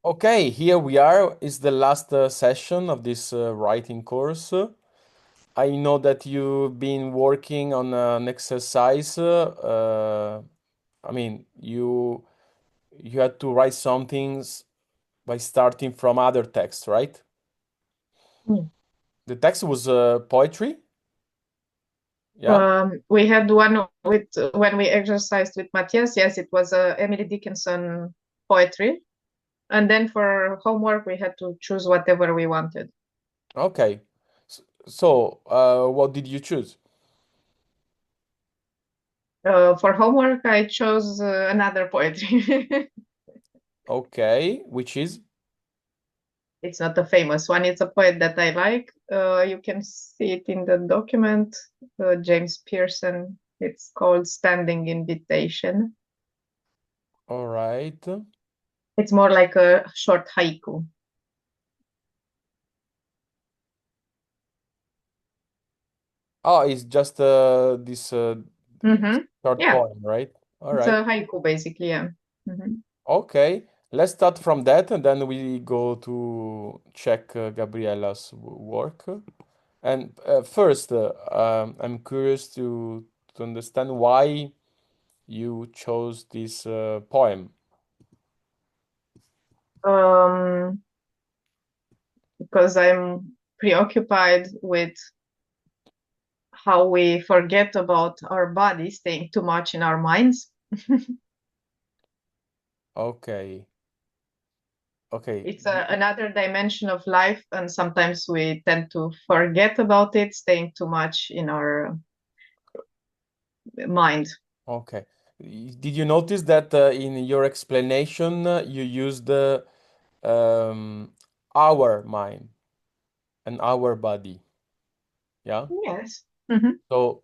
Okay, here we are. It's the last session of this writing course. I know that you've been working on an exercise. I mean, you had to write some things by starting from other texts, right? Mm. The text was poetry. Yeah. We had one with when we exercised with Matthias. Yes, it was Emily Dickinson poetry. And then for homework, we had to choose whatever we wanted. Okay. What did you choose? For homework, I chose another poetry. Okay, which is It's not a famous one. It's a poet that I like. You can see it in the document, James Pearson. It's called Standing Invitation. all right. It's more like a short haiku. Oh, it's just this Mm-hmm. short Yeah, poem, right? All it's right. a haiku basically. Yeah. Mm-hmm. Okay, let's start from that and then we go to check Gabriella's work. And first, I'm curious to understand why you chose this poem. Um, because I'm preoccupied with how we forget about our body staying too much in our minds. Okay, okay, It's another dimension of life, and sometimes we tend to forget about it, staying too much in our mind. okay. Did you notice that in your explanation you used um, our mind and our body? Yeah. Yes. Hmm. So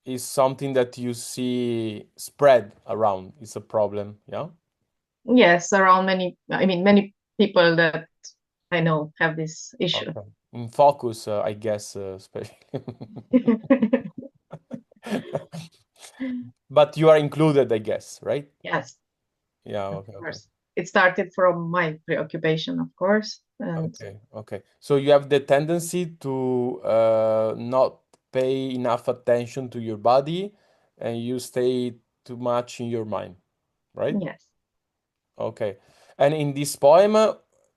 is something that you see spread around. It's a problem. Yeah. Yes, around many, I mean, many people that I know have this issue. Okay. In focus, I guess, especially. But you are included, I guess, right? Yes, Yeah. of Okay. Okay. course. It started from my preoccupation, of course, and Okay. Okay. So you have the tendency to not pay enough attention to your body, and you stay too much in your mind, right? yes. Okay. And in this poem,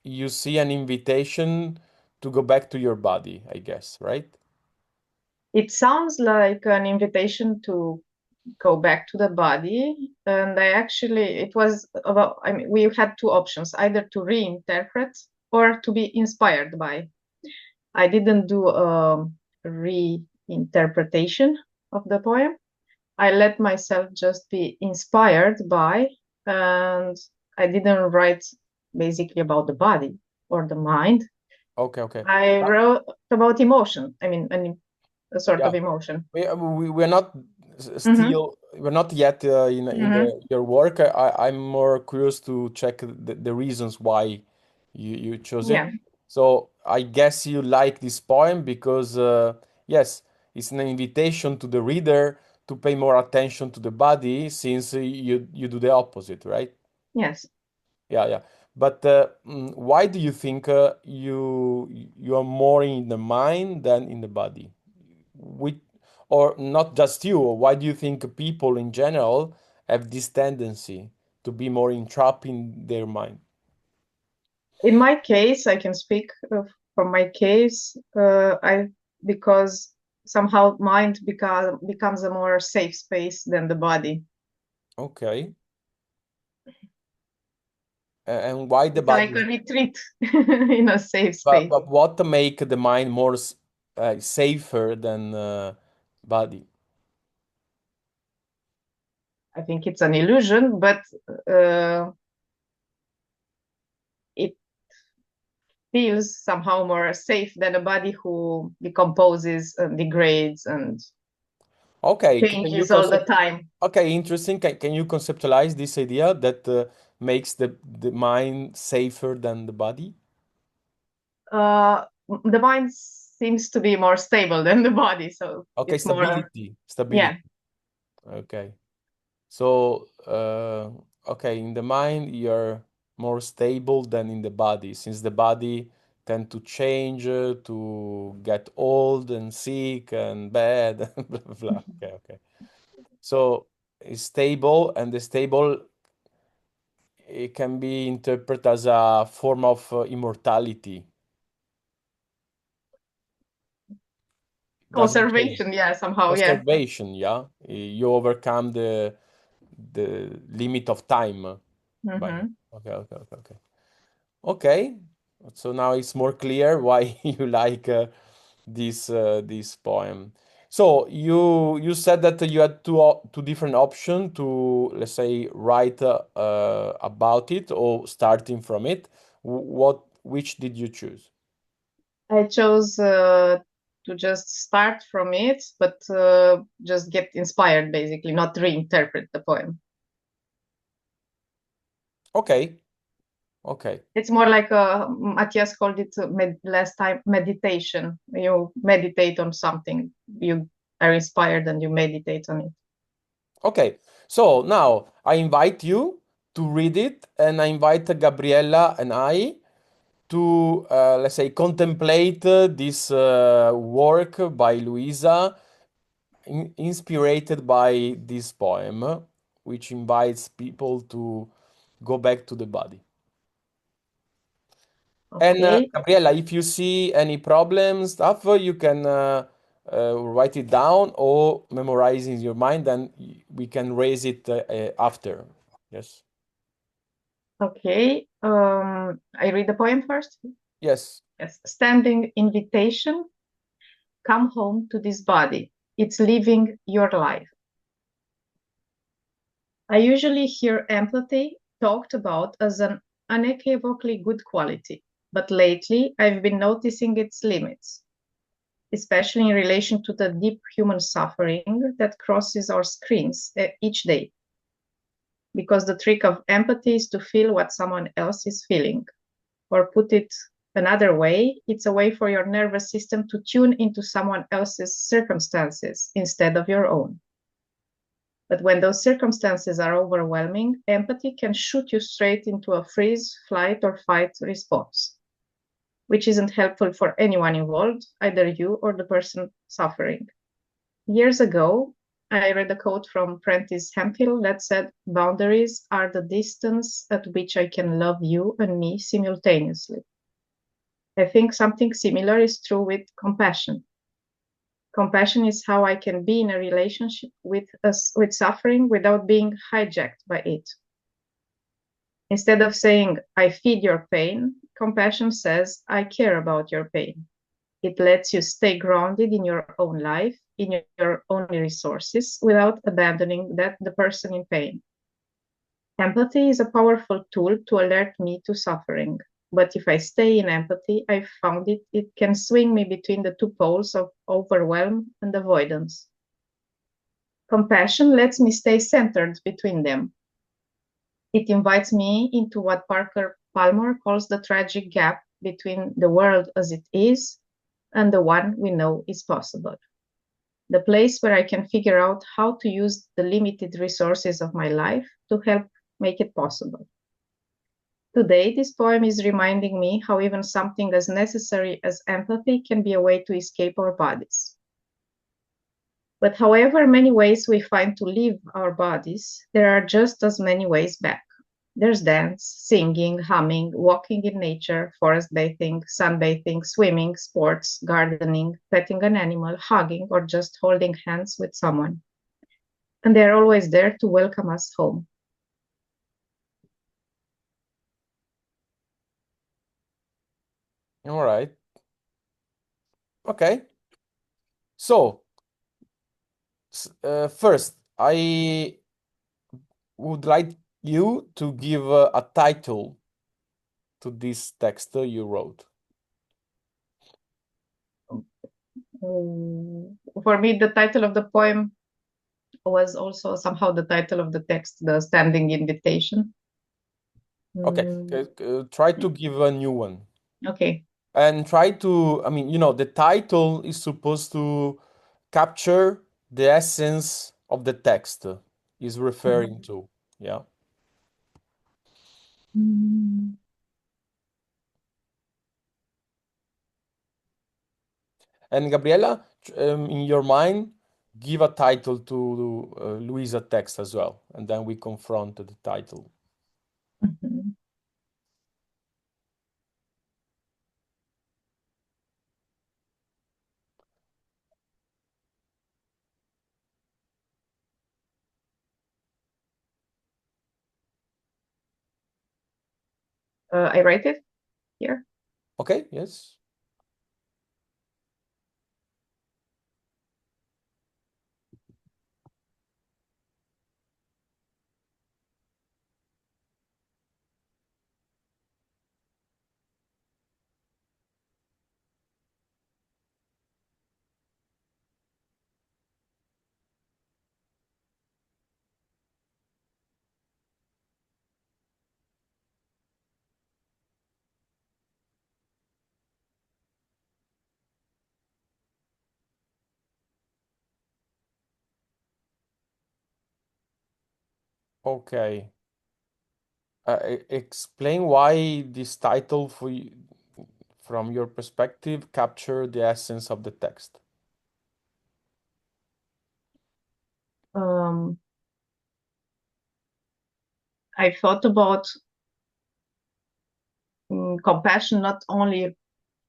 you see an invitation to go back to your body, I guess, right? It sounds like an invitation to go back to the body. And it was about, I mean, we had two options, either to reinterpret or to be inspired by. I didn't do a reinterpretation of the poem. I let myself just be inspired by, and I didn't write basically about the body or the mind. Okay, okay. I Uh, wrote about emotion. I mean, a sort Yeah, of emotion. we're not Mm-hmm. still we're not yet in Mm-hmm. the your work. I'm more curious to check the reasons why you chose it. Yeah. So I guess you like this poem because yes, it's an invitation to the reader to pay more attention to the body since you do the opposite, right? Yes. Yeah, yeah. But why do you think you are more in the mind than in the body? Which, or not just you, why do you think people in general have this tendency to be more entrapped in their mind? In my case, I can speak from my case. I because somehow mind becomes a more safe space than the body. Okay. And why the It's like body? a retreat in a safe But, space. but what to make the mind more safer than body? I think it's an illusion, but uh, it feels somehow more safe than a body who decomposes and degrades and Okay, can you changes all the concept? time. Okay, interesting. Can you conceptualize this idea that makes the mind safer than the body? Uh, the mind seems to be more stable than the body, so Okay, it's more, stability, stability. yeah. Okay. So, okay, in the mind, you're. more stable than in the body, since the body tend to change, to get old and sick and bad, blah, blah, blah. Okay, okay. So it's stable, and the stable, it can be interpreted as a form of immortality. Doesn't change. Conservation, yeah, somehow, yeah. Conservation, yeah. You overcome the limit of time by Mm-hmm. okay, okay, okay, okay. Okay. So now it's more clear why you like this poem. So you said that you had two different options to, let's say, write about it or starting from it. Which did you choose? I chose to just start from it, but just get inspired, basically, not reinterpret the poem. Okay, okay, It's more like Matthias called it last time meditation. You meditate on something, you are inspired and you meditate on it. okay. So now I invite you to read it, and I invite Gabriella and I to, let's say, contemplate this work by Luisa, inspired by this poem, which invites people to go back to the body. And Okay. Gabriella, if you see any problems, stuff, you can write it down or memorize in your mind, and we can raise it after. Yes. Okay. I read the poem first. Yes. Yes. Standing invitation, come home to this body. It's living your life. I usually hear empathy talked about as an unequivocally good quality, but lately I've been noticing its limits, especially in relation to the deep human suffering that crosses our screens each day. Because the trick of empathy is to feel what someone else is feeling. Or put it another way, it's a way for your nervous system to tune into someone else's circumstances instead of your own. But when those circumstances are overwhelming, empathy can shoot you straight into a freeze, flight, or fight response, which isn't helpful for anyone involved, either you or the person suffering. Years ago, I read a quote from Prentice Hemphill that said, "Boundaries are the distance at which I can love you and me simultaneously." I think something similar is true with compassion. Compassion is how I can be in a relationship with suffering without being hijacked by it. Instead of saying, "I feed your pain," compassion says, "I care about your pain." It lets you stay grounded in your own life, in your own resources, without abandoning the person in pain. Empathy is a powerful tool to alert me to suffering. But if I stay in empathy, I've found it can swing me between the two poles of overwhelm and avoidance. Compassion lets me stay centered between them. It invites me into what Parker Palmer calls the tragic gap between the world as it is and the one we know is possible. The place where I can figure out how to use the limited resources of my life to help make it possible. Today, this poem is reminding me how even something as necessary as empathy can be a way to escape our bodies. But however many ways we find to leave our bodies, there are just as many ways back. There's dance, singing, humming, walking in nature, forest bathing, sunbathing, swimming, sports, gardening, petting an animal, hugging, or just holding hands with someone. And they're always there to welcome us home. All right. Okay. So, first, I would like you to give a title to this text you wrote. For me, the title of the poem was also somehow the title of the text, The Standing Invitation. Okay, try to give a new one. Okay. And try to, I mean, the title is supposed to capture the essence of the text is referring to. Yeah. Mm. And Gabriella, in your mind, give a title to Luisa text as well, and then we confront the title. Mhm. I write it here. Okay, yes. Okay. Explain why this title for you, from your perspective, capture the essence of the text. Um, I thought about compassion not only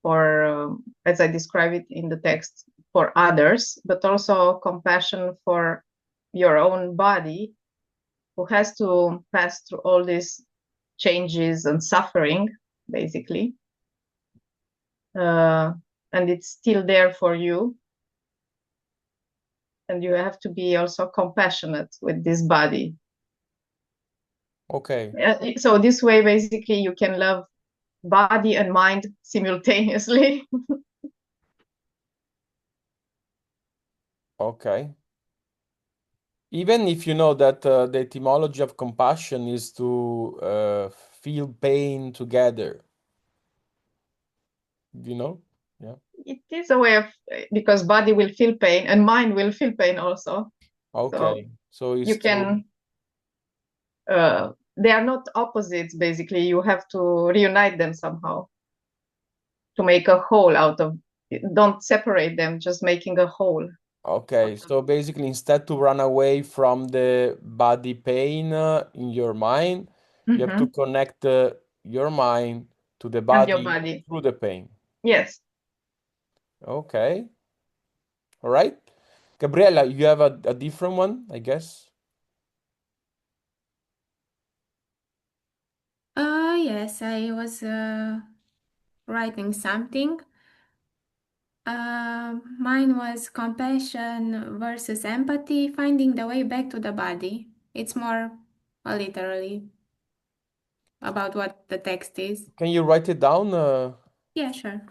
for, as I describe it in the text, for others, but also compassion for your own body, who has to pass through all these changes and suffering, basically. Uh, and it's still there for you. And you have to be also compassionate with this body. Okay. So this way, basically, you can love body and mind simultaneously. Okay. Even if you know that the etymology of compassion is to feel pain together, you know? Yeah. It is a way of, because body will feel pain and mind will feel pain also. So Okay. So it's you to, can, they are not opposites, basically. You have to reunite them somehow to make a whole out of, don't separate them, just making a whole. okay. So basically, instead to run away from the body pain in your mind, you have to Mm-hmm. connect your mind to the And your body body. through the pain. Yes. Okay. All right. Gabriella, you have a different one, I guess. Yes, I was writing something. Mine was compassion versus empathy, finding the way back to the body. It's more literally about what the text is. Can you write it down? Yeah, sure.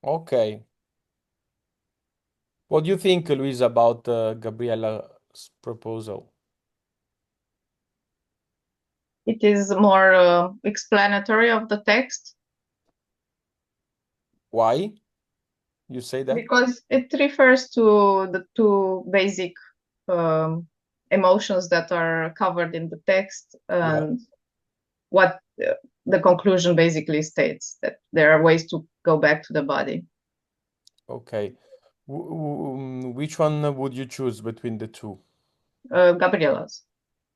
Okay. What do you think, Luis, about Gabriella's proposal? It is more explanatory of the text Why you say that? because it refers to the two basic um, emotions that are covered in the text, Yeah. and what the conclusion basically states that there are ways to go back to the body. Okay. Which one would you choose between the two? Gabriella's.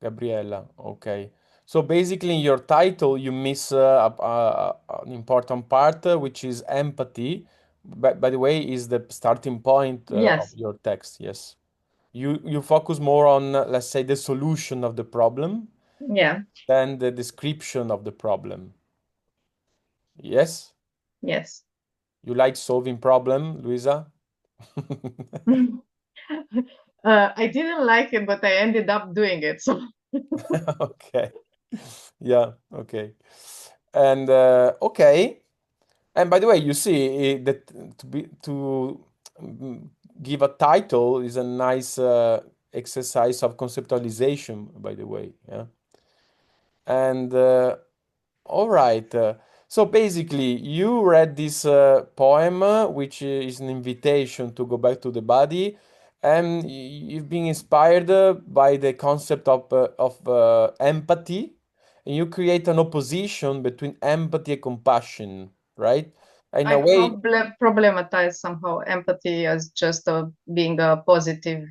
Gabriella. Okay. So basically, in your title, you miss an important part, which is empathy. By the way, is the starting point of Yes. your text. Yes. You focus more on, let's say, the solution of the problem Yeah. than the description of the problem. Yes? Yes. You like solving problem, Luisa? I didn't like it, but I ended up doing it. So Okay. Yeah, okay. And okay. And by the way, you see that to mm, give a title is a nice exercise of conceptualization, by the way. Yeah. And all right. So basically, you read this poem, which is an invitation to go back to the body, and you've been inspired by the concept of empathy, and you create an opposition between empathy and compassion, right? In I a way, problematize somehow empathy as just being a positive.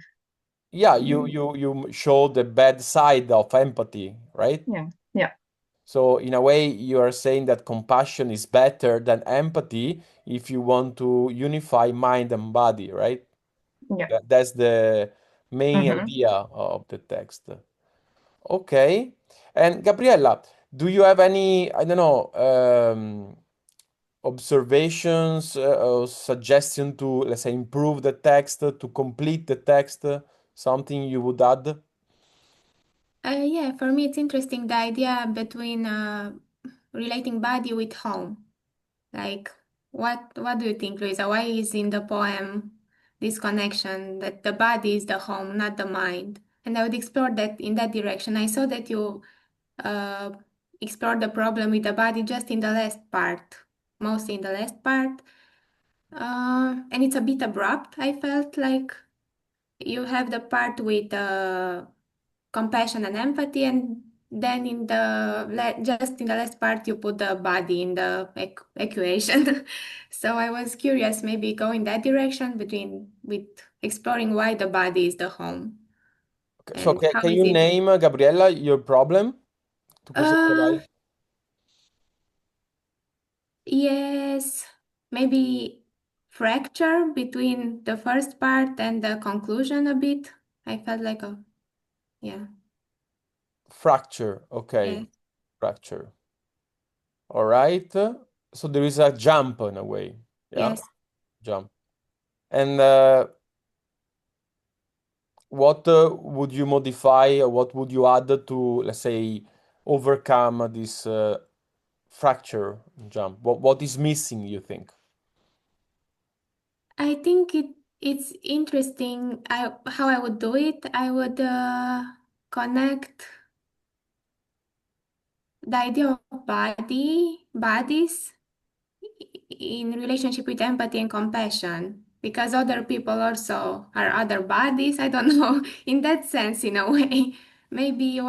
yeah, you show the bad side of empathy, right? Yeah, yeah, So in a way, you are saying that compassion is better than empathy if you want to unify mind and body, right? yeah. That's the main Hmm. idea of the text. Okay. And Gabriella, do you have any, I don't know, observations or suggestion to, let's say, improve the text, to complete the text, something you would add? Yeah, for me, it's interesting the idea between relating body with home. Like, what do you think, Luisa? Why is in the poem this connection that the body is the home, not the mind? And I would explore that in that direction. I saw that you uh, explored the problem with the body just in the last part, mostly in the last part. And it's a bit abrupt. I felt like you have the part with compassion and empathy, and then in the just in the last part you put the body in the equation. So I was curious, maybe go in that direction between with exploring why the body is the home Okay, so and how can is you it. name, Gabriella, your problem to Uh, conceptualize? yes, maybe fracture between the first part and the conclusion a bit. I felt like a yeah, Fracture. Okay, yes, fracture. All right. So there is a jump in a way. Yeah, yes. jump. And what would you modify or what would you add to, let's say, overcome this fracture jump? What is missing, you think? I think it's interesting. How I would do it. I would connect the idea of bodies in relationship with empathy and compassion, because other people also are other bodies. I don't know. In that sense, in a way, maybe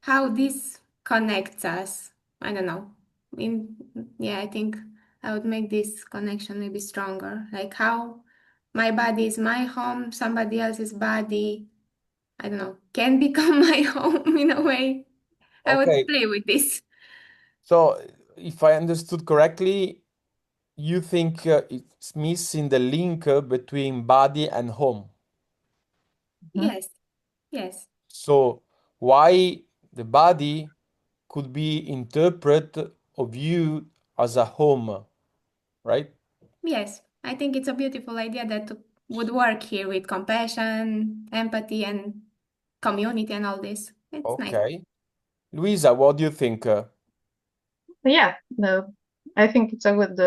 how this connects us. I don't know. In yeah, I think I would make this connection maybe stronger. Like how my body is my home, somebody else's body, I don't know, can become my home in a way. I would Okay. play with this. So if I understood correctly, you think it's missing the link between body and home. Hmm. Yes, yes, So why the body could be interpreted of you as a home, right? yes. I think it's a beautiful idea that would work here with compassion, empathy, and community and all this. It's nice. Okay. Luisa, what do you think? Yeah, no, I think it's a good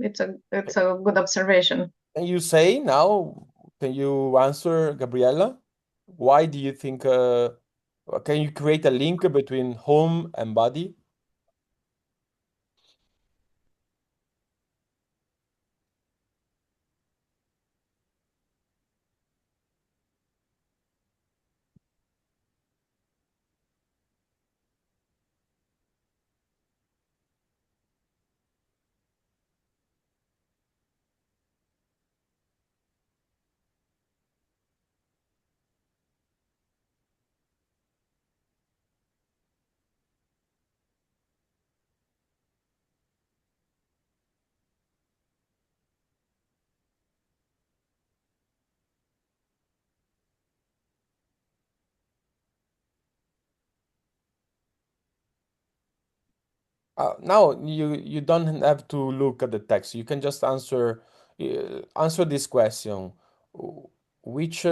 it's a good observation. Can you say now, can you answer Gabriella? Why do you think, can you create a link between home and body? Now you don't have to look at the text. You can just answer answer this question. Which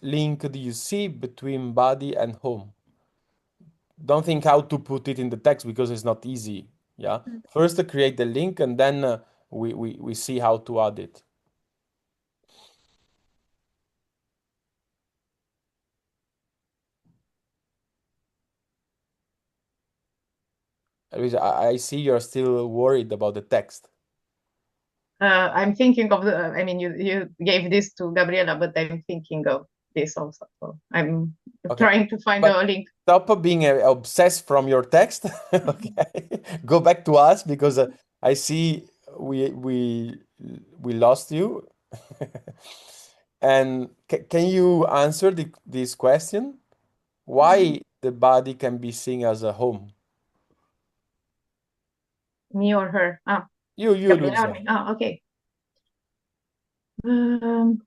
link do you see between body and home? Don't think how to put it in the text because it's not easy. Yeah. Mm. First, create the link and then we see how to add it. Luisa, I see you're still worried about the text. I'm thinking of I mean, you gave this to Gabriela, but I'm thinking of this also. So I'm Okay. trying to find But a link. stop being obsessed from your text. Okay. Go back to us because I see we lost you. And can you answer this question? Why the body can be seen as a home? Me or her? Ah, You, Gabriela or Luisa. me? Ah, okay. Um,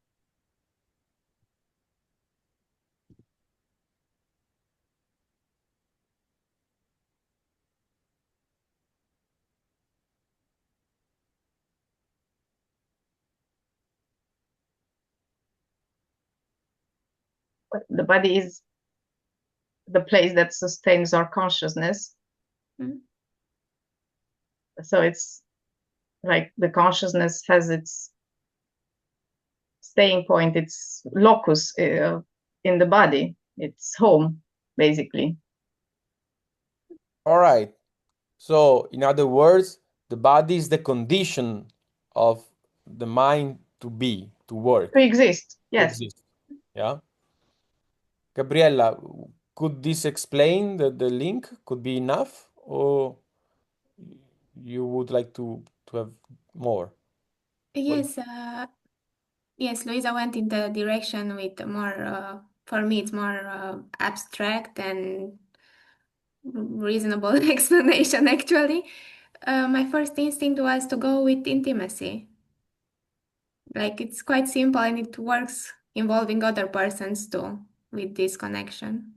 the body is the place that sustains our consciousness. Mm. So it's like the consciousness has its staying point, its locus in the body, its home, basically. All right. So, in other words, the body is the condition of the mind to work, To exist, to yes. exist. Yeah. Gabriella, could this explain the link? Could be enough, or you would like to have more? What? Yes, yes, Luisa went in the direction with more, for me, it's more abstract and reasonable explanation, actually. My first instinct was to go with intimacy. Like it's quite simple and it works involving other persons too with this connection.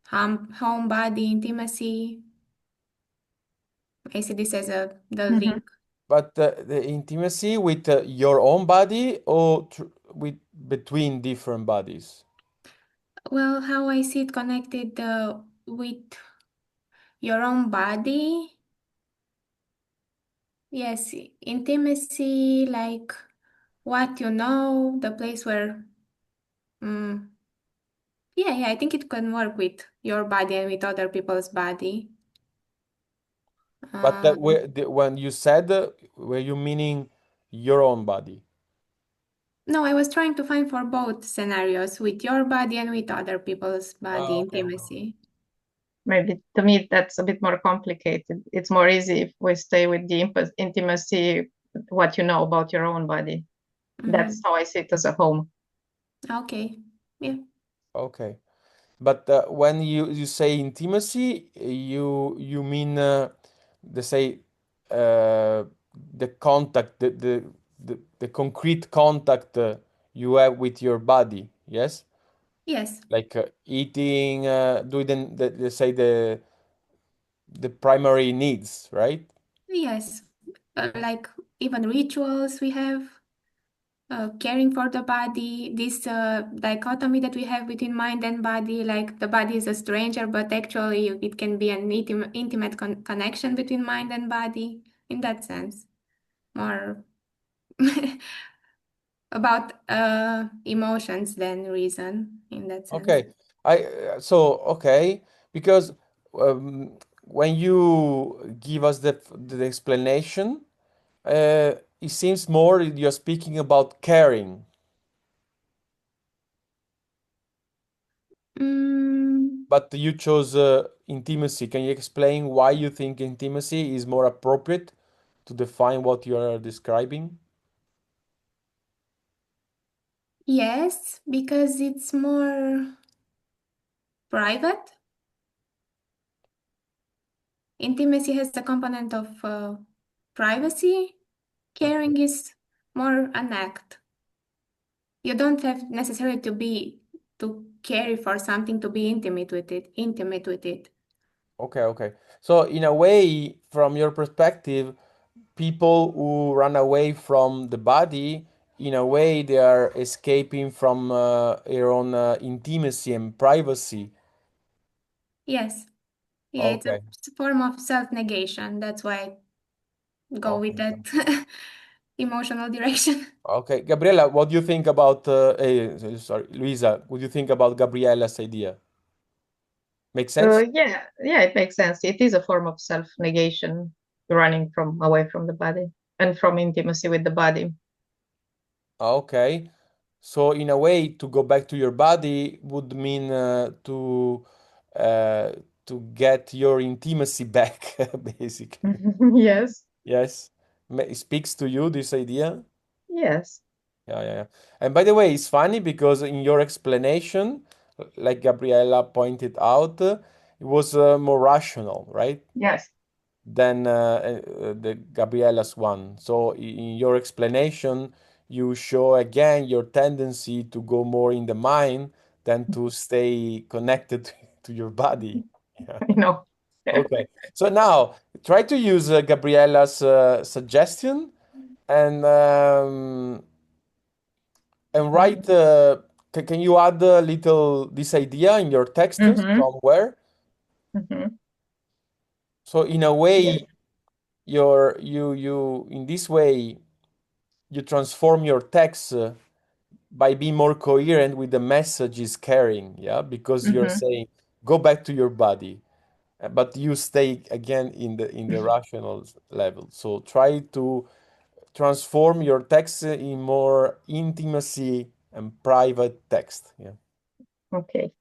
Home, body, intimacy. I see this as the Mhm. link. But the intimacy with your own body or tr with between different bodies? Well, how I see it connected with your own body. Yes, intimacy, like what you know, the place where, mm, yeah, I think it can work with your body and with other people's body. But Uh, when you said, were you meaning your own body? no, I was trying to find for both scenarios with your body and with other people's body Ah, okay. intimacy. Maybe to me that's a bit more complicated. It's more easy if we stay with the intimacy, what you know about your own body. That's Mhm. how I see it as a home. Okay, yeah. Okay. But when you say intimacy, you mean let's say the contact, the concrete contact you have with your body, yes? Yes, Like eating, doing let's say the primary needs, right? yes. Like even rituals we have, caring for the body, this dichotomy that we have between mind and body, like the body is a stranger, but actually it can be an intimate connection between mind and body in that sense. More about emotions than reason in that sense. Okay. So okay, because when you give us the explanation, it seems more you're speaking about caring, Mm, but you chose intimacy. Can you explain why you think intimacy is more appropriate to define what you are describing? yes, because it's more private. Intimacy has a component of privacy. Caring is more an act. You don't have necessarily to care for something to be intimate with it. Okay, okay. So in a way, from your perspective, people who run away from the body, in a way, they are escaping from their own intimacy and privacy. Yes. Yeah, it's Okay. a form of self-negation. That's why I go with Okay. that emotional direction. Okay, Gabriela, what do you think about? Sorry, Luisa, what do you think about Gabriela's idea? Make sense? Yeah, it makes sense. It is a form of self-negation, running from away from the body and from intimacy with the body. Okay. So in a way, to go back to your body would mean uh, to get your intimacy back, basically. Yes, Yes. It speaks to you, this idea? yes. Yeah, yeah, yeah. And by the way, it's funny because in your explanation, like Gabriela pointed out, it was more rational, right? Yes. Than the Gabriela's one. So in your explanation, you show again your tendency to go more in the mind than to stay connected to your body. Yeah. I know. Okay. So now try to use Gabriela's suggestion and write. Can you add a little this idea in your text Mm-hmm. somewhere? Mm-hmm. So in a Yes. way, you in this way you transform your text by being more coherent with the message is carrying, yeah, because you're Mm-hmm. saying go back to your body, but you stay again in the rational level. So try to transform your text in more intimacy and private text, yeah. Okay.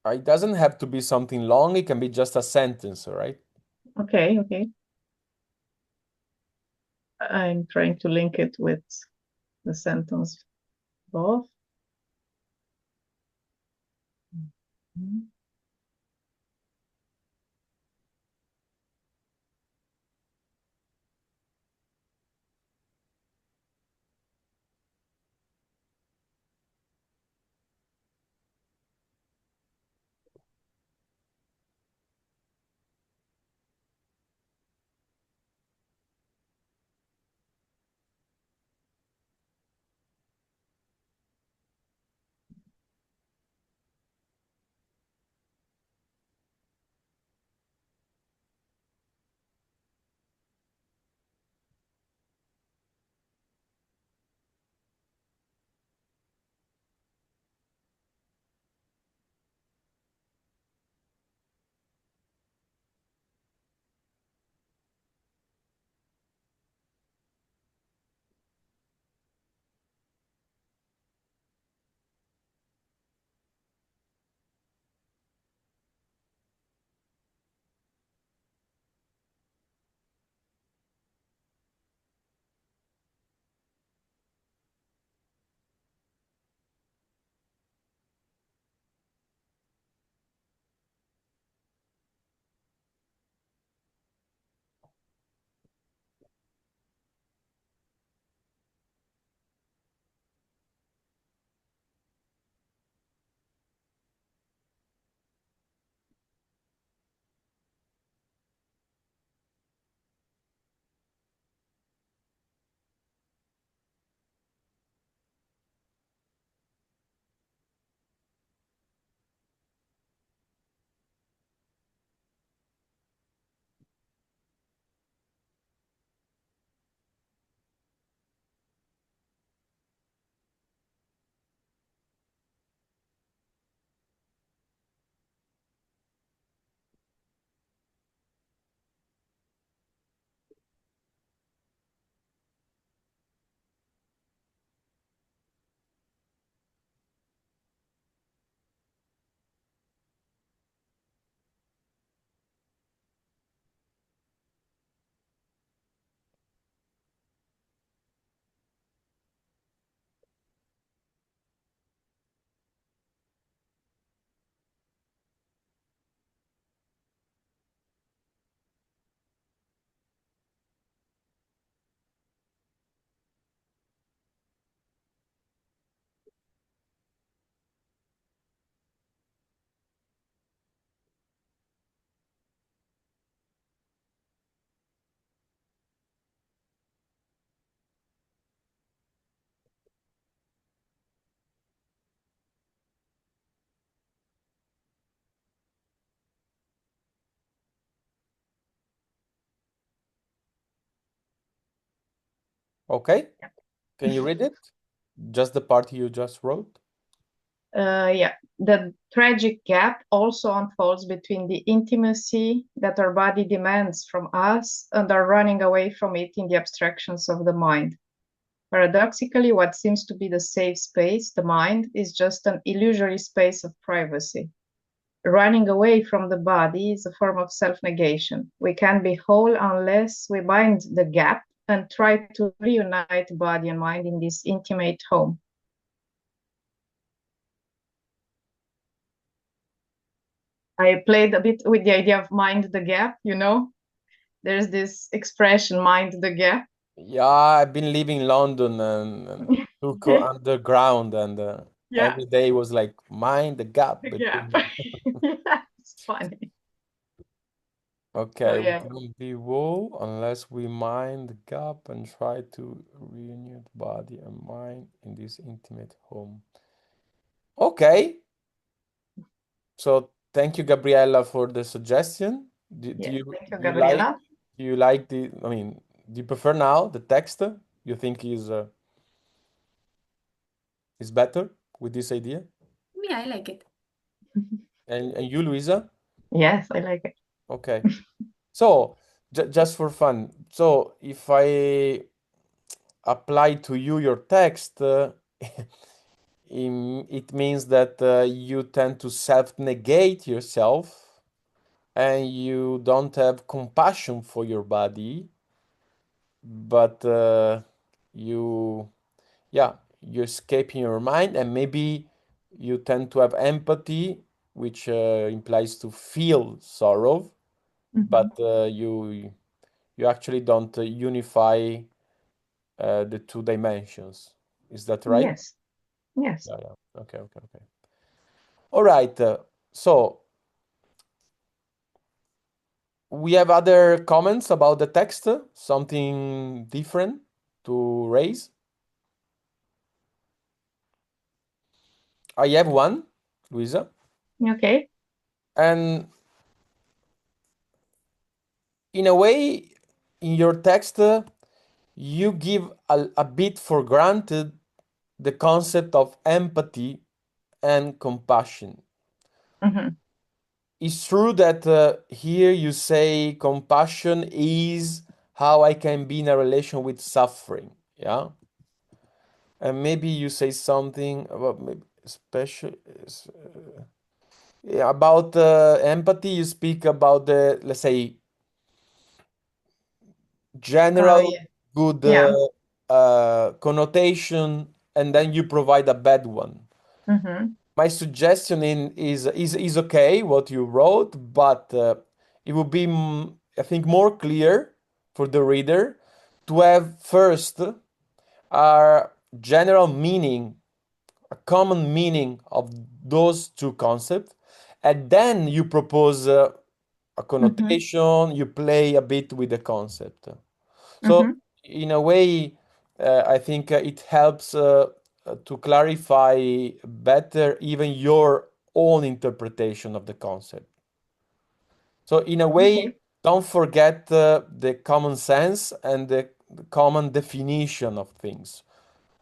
It doesn't have to be something long, it can be just a sentence, all right? Okay, okay. I'm trying to link it with the sentence above. Mhm. Okay, can you read it? Just the part you just wrote? Yeah, the tragic gap also unfolds between the intimacy that our body demands from us and our running away from it in the abstractions of the mind. Paradoxically, what seems to be the safe space, the mind, is just an illusory space of privacy. Running away from the body is a form of self-negation. We can't be whole unless we bind the gap and try to reunite body and mind in this intimate home. I played a bit with the idea of mind the gap, you know? There's this expression, mind the gap. Yeah, I've been living in London and took underground, and Yeah, every day was like, mind the gap the gap. between. Yeah, it's funny. So Okay, we yeah, can't be wool unless we mind the gap and try to reunite body and mind in this intimate home. Okay, so thank you, Gabriella, for the suggestion. Do yeah. you Thank you, do you like Gabriela. do you like the, I mean, do you prefer now the text? You think is better with this idea? Yeah, I like it. And you, Luisa? Yes, I like it. Okay. So just for fun, so if I apply to you your text, it means that you tend to self-negate yourself and you don't have compassion for your body, but you, yeah, you escape in your mind, and maybe you tend to have empathy, which implies to feel sorrow, but Mhm. you actually don't unify the two dimensions. Is that right? Yes, yes. Yeah, yeah. Okay, okay, okay. All right. So we have other comments about the text, something different to raise. I have one, Luisa, Okay. and in a way, in your text, you give a bit for granted the concept of empathy and compassion. Mhm. It's true that here you say compassion is how I can be in a relation with suffering. Yeah. And maybe you say something about maybe special yeah, about empathy. You speak about the, let's say, general Yeah. good Yeah. connotation, and then you provide a bad one. Mhm. My suggestion is okay what you wrote, but it would be, I think, more clear for the reader to have first a general meaning, a common meaning of those two concepts, and then you propose a Mhm. connotation, you play a bit with the concept. So, Mhm. in a way, I think it helps to clarify better even your own interpretation of the concept. So, in a way, Okay. don't forget the common sense and the common definition of things.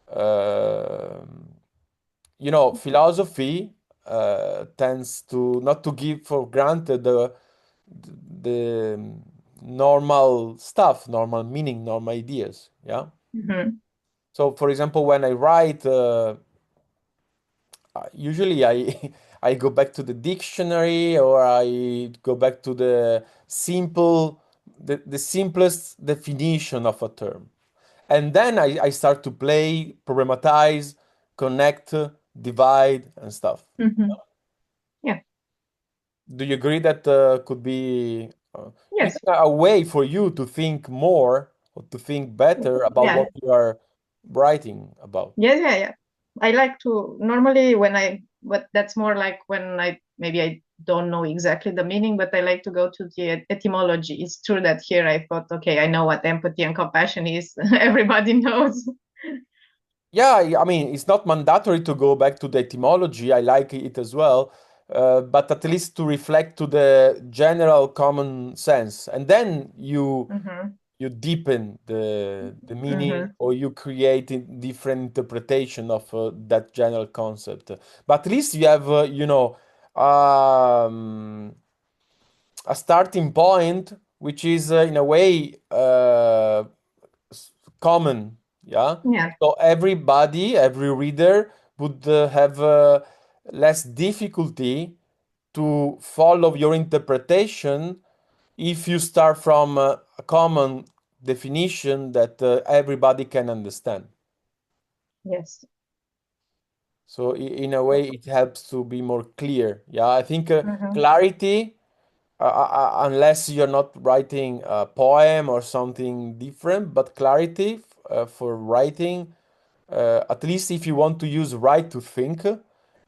Um Philosophy tends to not to give for granted the normal stuff, normal meaning, normal ideas. Yeah. Mhm. So, for example, when I write, usually I I go back to the dictionary, or I go back to the simplest definition of a term. And then I start to play, problematize, connect, divide, and stuff. Mhm. Yeah. Do you agree that could be even Yes. a way for you to think more or to think better about Yeah. what you are writing about? Yes, yeah, yeah. I like to normally when but that's more like when maybe I don't know exactly the meaning, but I like to go to the etymology. It's true that here I thought, okay, I know what empathy and compassion is. Everybody knows. Yeah, I mean, it's not mandatory to go back to the etymology. I like it as well, but at least to reflect to the general common sense. And then Mm-hmm. you deepen the meaning, Mhm. or you create a different interpretation of that general concept. But at least you have, a starting point, which is in a way common. Yeah. Yeah. So everybody, every reader would have less difficulty to follow your interpretation if you start from a common definition that everybody can understand. Yes. So in a way, it helps to be more clear. Yeah, I think Mhm. clarity, unless you're not writing a poem or something different, but clarity for writing, at least if you want to use right to think,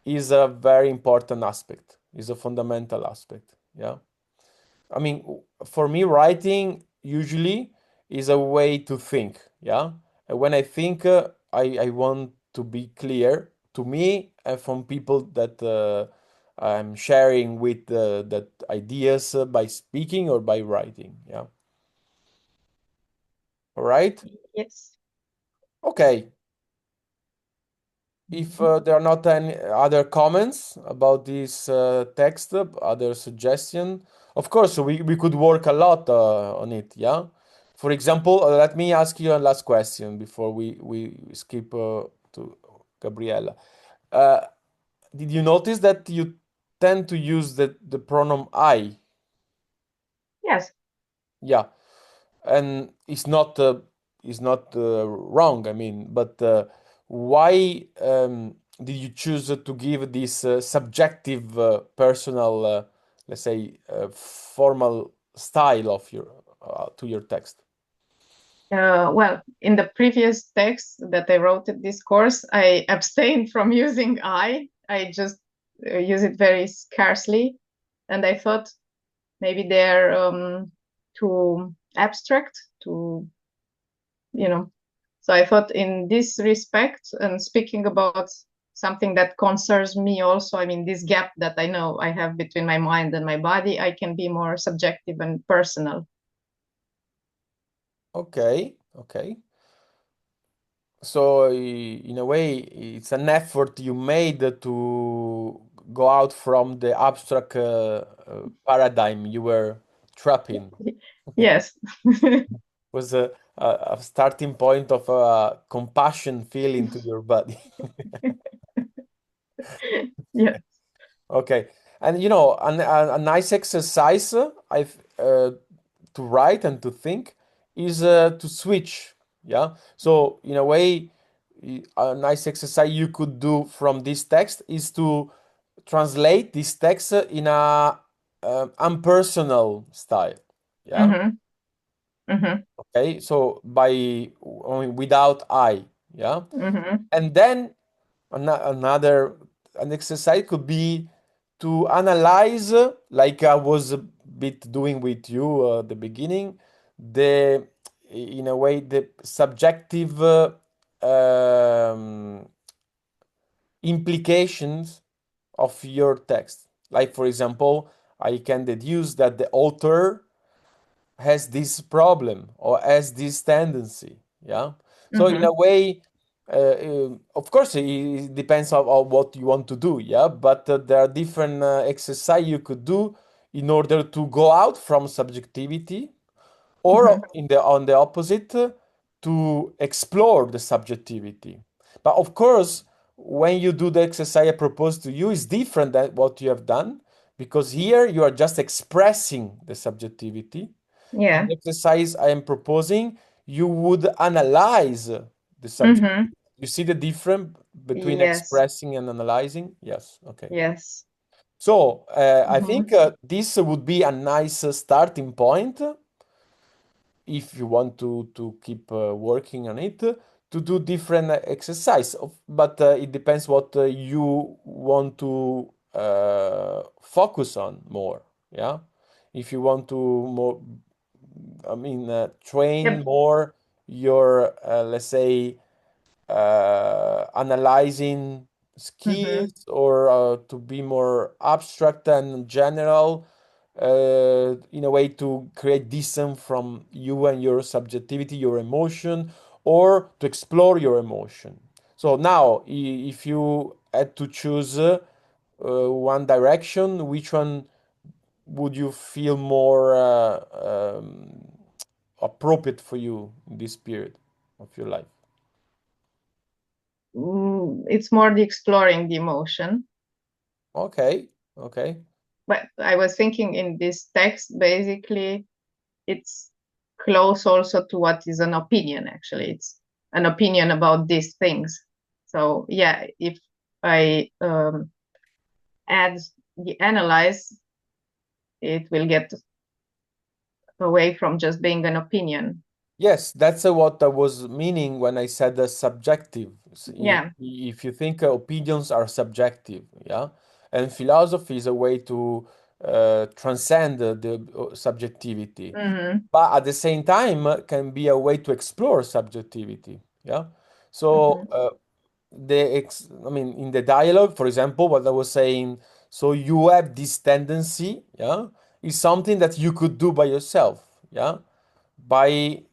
is a very important aspect, is a fundamental aspect. Yeah. I mean, for me, writing usually is a way to think. Yeah. And when I think, I want to be clear to me and from people that I'm sharing with that ideas by speaking or by writing. Yeah. All right. Yes. Okay. If there are not any other comments about this text, other suggestion, of course, we could work a lot on it, yeah? For example, let me ask you a last question before we skip to Gabriella. Uh, did you notice that you tend to use the pronoun I? Yes. Yeah, and it's not wrong. I mean, but why did you choose to give this subjective, personal, let's say, formal style of your to your text? Well, in the previous text that I wrote at this course, I abstained from using I. I just use it very scarcely, and I thought maybe they're too abstract to, you know. So I thought in this respect, and speaking about something that concerns me also, I mean, this gap that I know I have between my mind and my body, I can be more subjective and personal. Okay, okay. So in a way, it's an effort you made to go out from the abstract paradigm you were trapped in. Yes. Was a starting point of a compassion feeling to your body. Yeah. Okay, and a nice exercise to write and to think is to switch. Yeah, so in a way, a nice exercise you could do from this text is to translate this text in a unpersonal style. Yeah. Mm-hmm. Mm-hmm. Okay, so without I. Yeah. Mm-hmm. And then another an exercise could be to analyze, like I was a bit doing with you at the beginning, the in a way the subjective implications of your text. Like for example, I can deduce that the author has this problem or has this tendency. Yeah. So in Mm-hmm. a way, of course, it depends on what you want to do. Yeah. But there are different exercise you could do in order to go out from subjectivity, or Mm-hmm. in the on the opposite, to explore the subjectivity. But of course, when you do the exercise I propose to you, is different than what you have done, because here you are just expressing the subjectivity. In Yeah. the exercise I am proposing, you would analyze the subject. Mm-hmm. You see the difference between Yes. expressing and analyzing? Yes. Okay. Yes. So I Mm-hmm. think this would be a nice starting point if you want to keep working on it, to do different exercise. But it depends what you want to focus on more. Yeah. If you want to more, I mean, train Yep. more your, let's say, analyzing Mm-hmm. skills, or to be more abstract and general, in a way to create distance from you and your subjectivity, your emotion, or to explore your emotion. So now, if you had to choose one direction, which one would you feel more appropriate for you in this period of your life? It's more the exploring the emotion. Okay, okay. But I was thinking in this text, basically, it's close also to what is an opinion, actually. It's an opinion about these things. So, yeah, if I add the analyze, it will get away from just being an opinion. Yes, that's what I was meaning when I said subjective. Yeah. If you think opinions are subjective, yeah, and philosophy is a way to transcend the subjectivity, Mm-hmm. but at the same time can be a way to explore subjectivity, yeah. So I mean, in the dialogue, for example, what I was saying, so you have this tendency, yeah, is something that you could do by yourself, yeah, by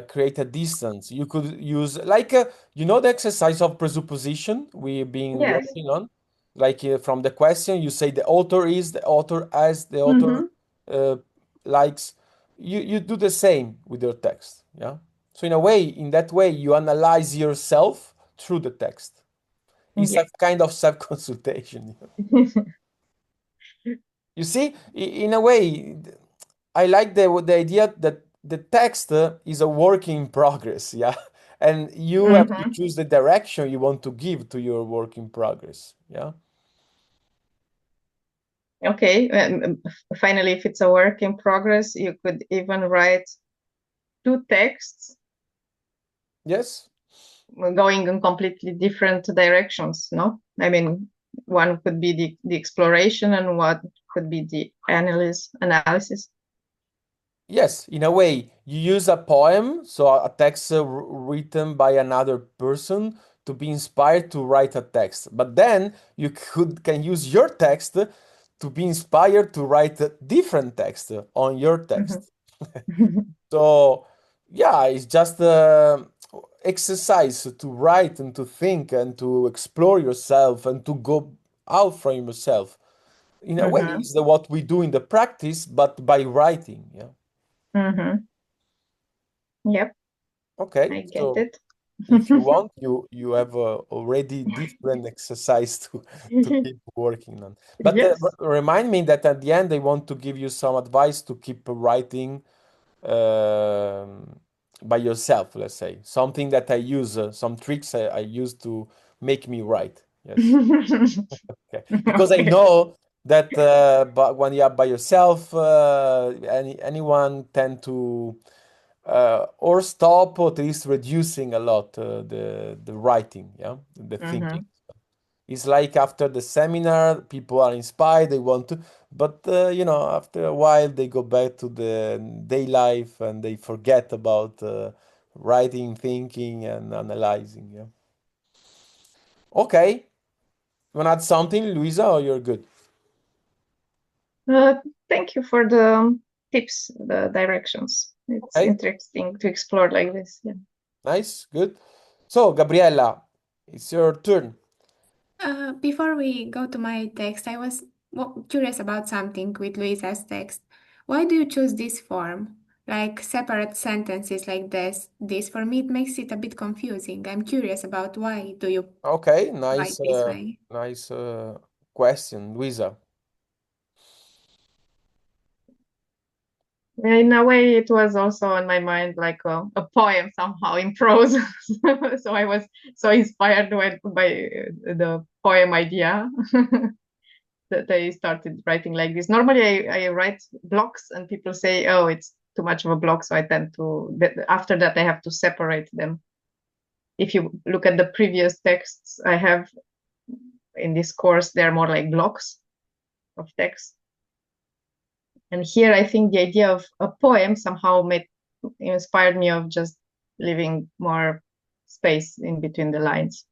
create a distance. You could use like you know the exercise of presupposition we've been Yes. working on. Like from the question, you say the author is, the author as, the author Mm-hmm. uh, likes. You do the same with your text. Yeah. So in a way, in that way, you analyze yourself through the text. It's Yeah. a kind of self-consultation. You see, in a way, I like the idea that the text is a work in progress, yeah, and you have to Mm-hmm. choose the direction you want to give to your work in progress, yeah. Okay. Finally, if it's a work in progress, you could even write two texts Yes, going in completely different directions, no? I mean, one could be the exploration and one could be the analysis. yes, in a way, you use a poem, so a text written by another person to be inspired to write a text. But then you can use your text to be inspired to write a different text on your text. Mm-hmm. So, yeah, it's just exercise to write and to think and to explore yourself and to go out from yourself. In a way, Mm-hmm. it's what we do in the practice, but by writing. Yeah. Mm-hmm. Yep, Okay. I get So, it. if you want, you have already different exercise to keep working on. But Yes. remind me that at the end, I want to give you some advice to keep writing um, by yourself, let's say. Something that I use, some tricks I use to make me write. Yes. Okay. Because I Okay. know that but when you are by yourself, anyone tend to or stop or at least reducing a lot the writing, yeah, the Mm-hmm. thinking. It's like after the seminar, people are inspired, they want to, but after a while they go back to the day life and they forget about writing, thinking, and analyzing. Yeah. Okay. You want to add something, Luisa, or you're good? Uh, Thank you for the tips, the directions. It's Okay. interesting to explore like this. Yeah. Nice. Good. So, Gabriella, it's your turn. Before we go to my text, I was curious about something with Luisa's text. Why do you choose this form? Like separate sentences like this for me it makes it a bit confusing. I'm curious about why do you Okay. write Nice. this way? Nice question, Luisa. In a way, it was also on my mind like a poem somehow in prose. So I was so inspired by the poem idea that I started writing like this. Normally, I write blocks, and people say, "Oh, it's too much of a block," so I tend to. After that, I have to separate them. If you look at the previous texts I have in this course, they're more like blocks of text. And here, I think the idea of a poem somehow inspired me of just leaving more space in between the lines.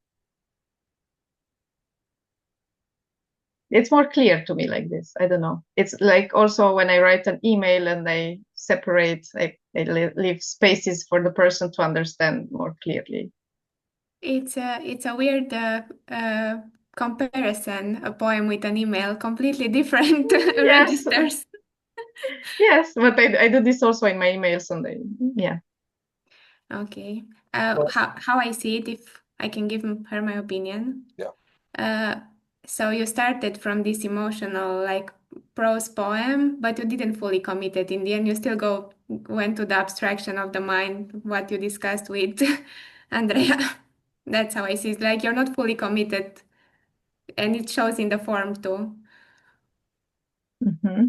It's more clear to me like this. I don't know. It's like also when I write an email and I separate, I leave spaces for the person to understand more clearly. It's a weird comparison, a poem with an email, completely different Yes, registers. yes, but I do this also in my emails and yeah. Okay. So, How I see it, if I can give her my opinion. yeah. Uh, so you started from this emotional, like prose poem, but you didn't fully commit it. In the end, you still went to the abstraction of the mind, what you discussed with Andrea. That's how I see it. Like you're not fully committed, and it shows in the form too. Hmm.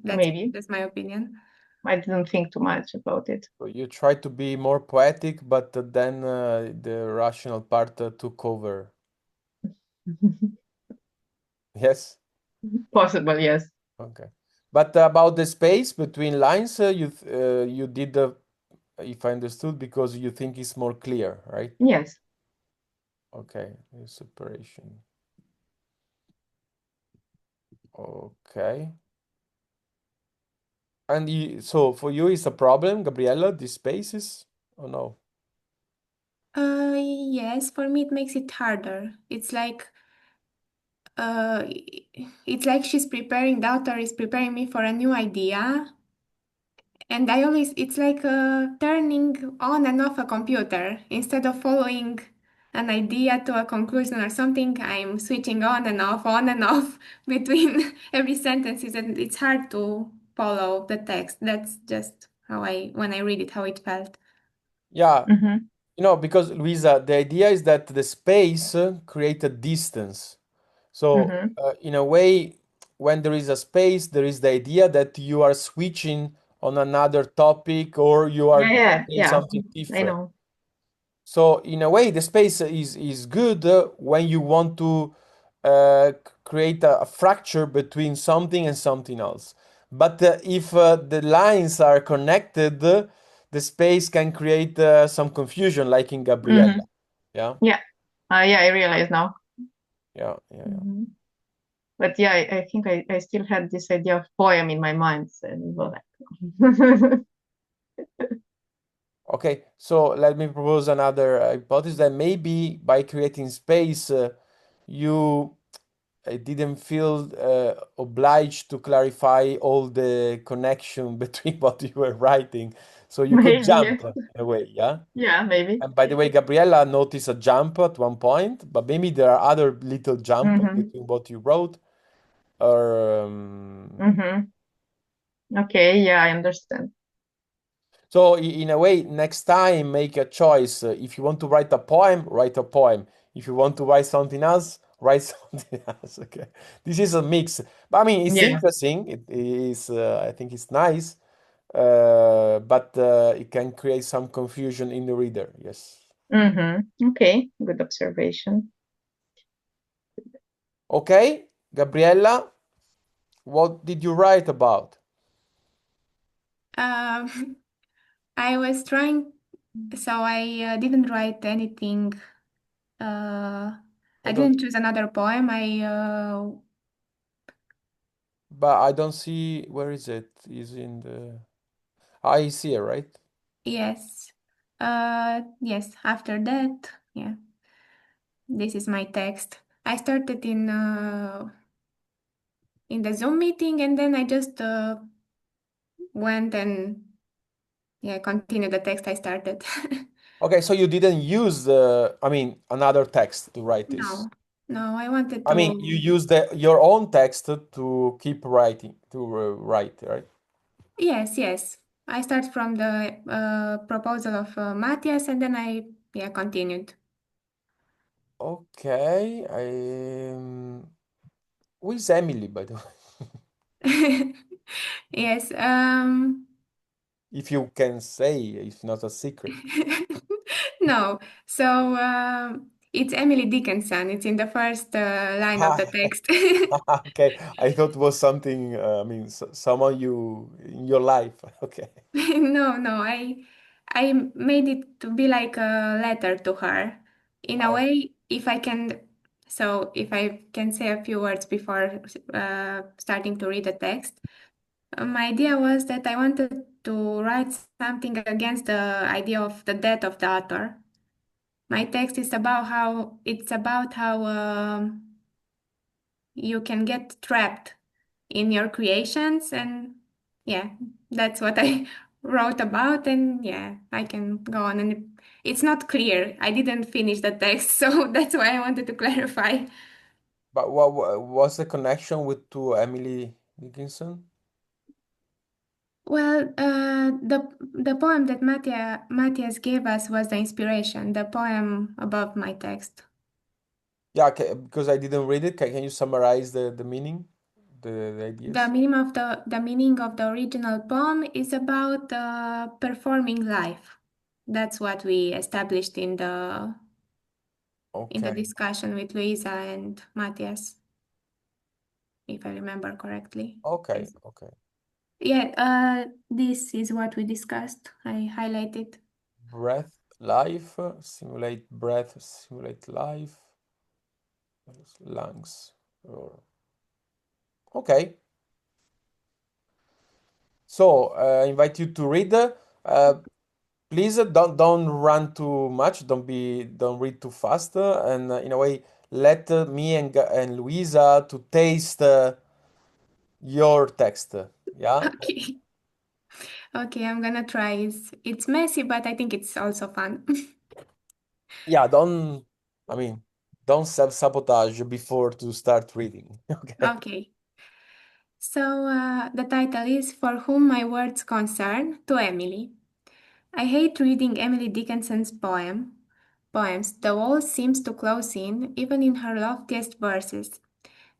That's Maybe that's my opinion. I didn't think too much about it. So you try to be more poetic, but then the rational part took over. Yes? Possible, yes. Okay. But about the space between lines, you did, if I understood, because you think it's more clear, right? Yes. Okay, the separation. Okay. And so for you, it's a problem, Gabriella, these spaces? Oh no. Yes, for me it makes it harder. Uh, it's like she's preparing, the author is preparing me for a new idea. And it's like turning on and off a computer. Instead of following an idea to a conclusion or something, I'm switching on and off between every sentences, and it's hard to follow the text. That's just when I read it, how it felt. Yeah, Hmm. because Luisa, the idea is that the space create a distance. So, Hmm. in a way, when there is a space, there is the idea that you are switching on another topic or you Yeah, are yeah, saying yeah. something I different. know. So, in a way, the space is good when you want to create a fracture between something and something else. But if the lines are connected, the space can create some confusion, like in Hmm. Gabriella. Yeah, Yeah. Yeah, I realize now. yeah, yeah, yeah. Hmm. But yeah, I think I still had this idea of poem in my mind. So, well, Okay, so let me propose another hypothesis that maybe by creating space, you didn't feel obliged to clarify all the connection between what you were writing. So you could maybe, jump yes. in a way, yeah? Yeah, maybe. And by the way, Gabriella noticed a jump at one point, but maybe there are other little jump Hmm. between what you wrote. Or Hmm. Okay, yeah, I understand. so in a way, next time make a choice. If you want to write a poem, write a poem. If you want to write something else, write something else. Okay, this is a mix. But I mean, it's Yeah. interesting. It is. I think it's nice. But it can create some confusion in the reader. Yes. Hmm. Okay, good observation. Okay, Gabriella, what did you write about? Um, I was trying, so I didn't write anything. Uh, I I don't. didn't choose another poem. But I don't see where is it? Is in the. I see it, right? Yes. Yes, after that, yeah, this is my text. I started in the Zoom meeting, and then I just went and yeah, continued the text I started. Okay, so you didn't use I mean, another text to write this. No, no, I wanted I mean, you to. use your own text to keep writing, to write, right? Yes, yes. I start from the proposal of Matthias, and then I yeah continued. Okay, who is Emily, by the way? Yes. If you can say, it's not a secret. No. So it's Emily Dickinson. It's in the first line of the text. Okay, I thought it was something, I mean, someone you in your life. Okay. No, no. I made it to be like a letter to her. In a Oh, way, if I can So if I can say a few words before starting to read the text, my idea was that I wanted to write something against the idea of the death of the author. My text is about how you can get trapped in your creations, and yeah, that's what I wrote about. And yeah, I can go on. And it's not clear. I didn't finish the text, so that's why I wanted to clarify. But what's the connection with to Emily Dickinson? Well, the poem that Matthias gave us was the inspiration, the poem above my text. Yeah, because I didn't read it. Can you summarize the meaning, the The ideas? meaning of the original poem is about performing life. That's what we established in the Okay. discussion with Luisa and Matthias, if I remember correctly. Okay. Yes. Okay. Yeah, this is what we discussed. I highlighted. Breath, life, simulate breath, simulate life, lungs. Okay. So I invite you to read. Please don't run too much. Don't read too fast. And in a way, let me and Luisa to taste your text. Yeah. Okay. Okay, I'm gonna try. It's messy, but I think it's also fun. Yeah. I mean, don't self-sabotage before to start reading. Okay. Okay. So the title is For Whom My Words Concern, to Emily. I hate reading Emily Dickinson's poems. The wall seems to close in, even in her loftiest verses.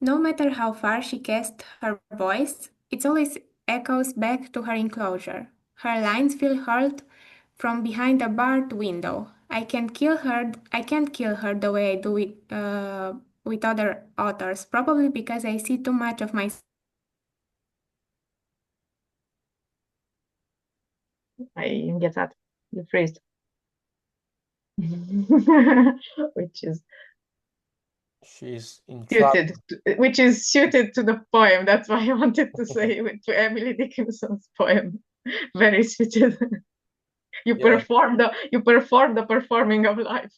No matter how far she casts her voice, it always echoes back to her enclosure. Her lines feel hurled from behind a barred window. I can't kill her the way I do with other authors, probably because I see too much of myself. I get that. You phrased. Which is She's in trouble. suited to the poem. That's why I wanted to say to Emily Dickinson's poem. Very suited. You Yeah. perform the performing of life.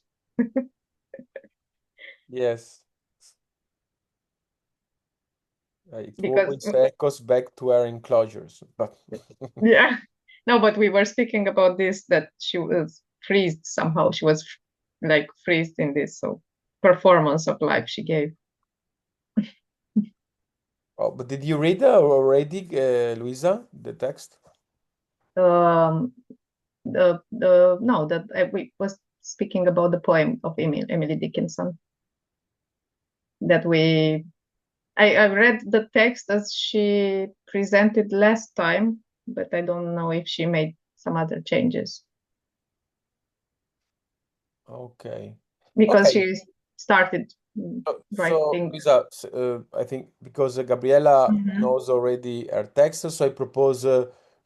Yes. It Because always echoes back to her enclosures. But yeah. No, but we were speaking about this, that she was freezed somehow. She was like freezed in this performance of life she gave. oh, but did you read already, Luisa, the text? Um, no, that we was speaking about the poem of Emily Dickinson. That I read the text as she presented last time, but I don't know if she made some other changes Okay. because Okay. she started So, writing. Luisa, I think because Gabriela Mhm. knows already her text, so I propose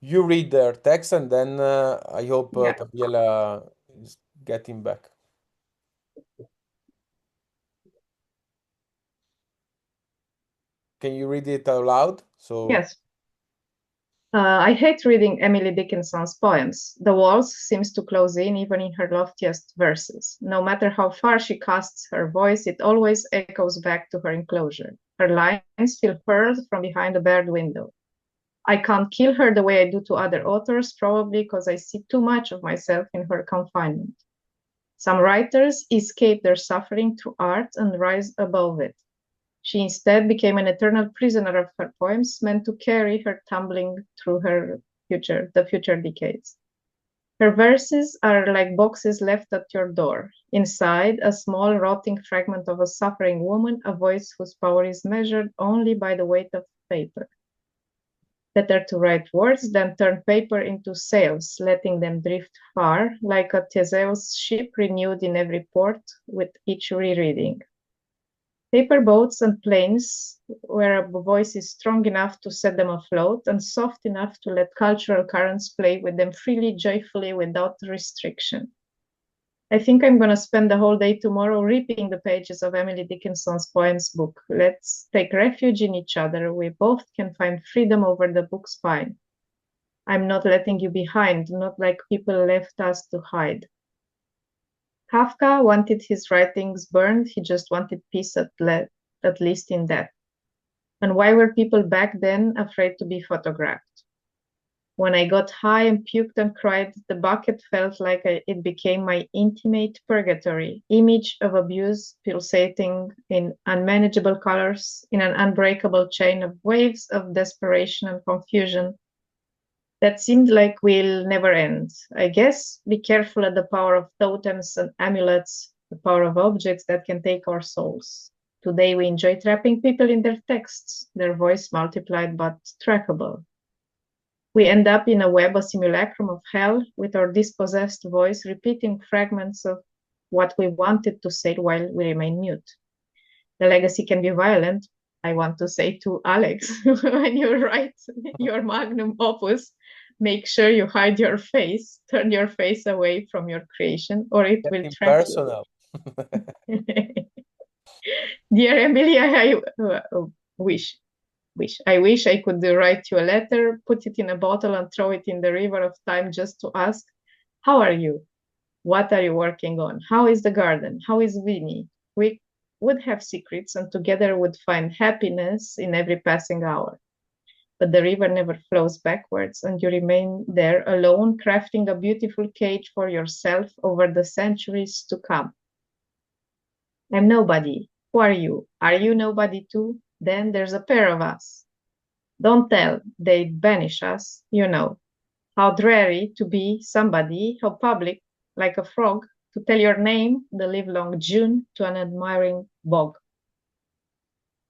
you read her text and then I hope Yeah. Gabriela is getting back. Can you read it out loud? So, Yes. I hate reading Emily Dickinson's poems. The walls seems to close in even in her loftiest verses. No matter how far she casts her voice, it always echoes back to her enclosure. Her lines feel hurled from behind a barred window. I can't kill her the way I do to other authors, probably because I see too much of myself in her confinement. Some writers escape their suffering through art and rise above it. She instead became an eternal prisoner of her poems, meant to carry her tumbling through the future decades. Her verses are like boxes left at your door. Inside, a small rotting fragment of a suffering woman, a voice whose power is measured only by the weight of paper. Better to write words than turn paper into sails, letting them drift far, like a Theseus ship renewed in every port with each rereading. Paper boats and planes where a voice is strong enough to set them afloat and soft enough to let cultural currents play with them freely, joyfully, without restriction. I think I'm going to spend the whole day tomorrow ripping the pages of Emily Dickinson's poems book. Let's take refuge in each other. We both can find freedom over the book's spine. I'm not letting you behind, not like people left us to hide. Kafka wanted his writings burned. He just wanted peace at least in that. And why were people back then afraid to be photographed? When I got high and puked and cried, the bucket felt like it became my intimate purgatory, image of abuse pulsating in unmanageable colors, in an unbreakable chain of waves of desperation and confusion that seemed like will never end. I guess be careful at the power of totems and amulets, the power of objects that can take our souls. Today we enjoy trapping people in their texts, their voice multiplied but trackable. We end up in a web, a simulacrum of hell, with our dispossessed voice repeating fragments of what we wanted to say while we remain mute. The legacy can be violent. I want to say to Alex, when you write your magnum opus, make sure you hide your face, turn your face away from your creation, or it will Getting trap personal. you. Dear Emily, I wish I could write you a letter, put it in a bottle, and throw it in the river of time just to ask, how are you? What are you working on? How is the garden? How is Vinny? We would have secrets and together would find happiness in every passing hour. But the river never flows backwards, and you remain there alone, crafting a beautiful cage for yourself over the centuries to come. I'm nobody. Who are you? Are you nobody too? Then there's a pair of us. Don't tell, they'd banish us, you know. How dreary to be somebody, how public, like a frog, to tell your name the livelong June to an admiring bog.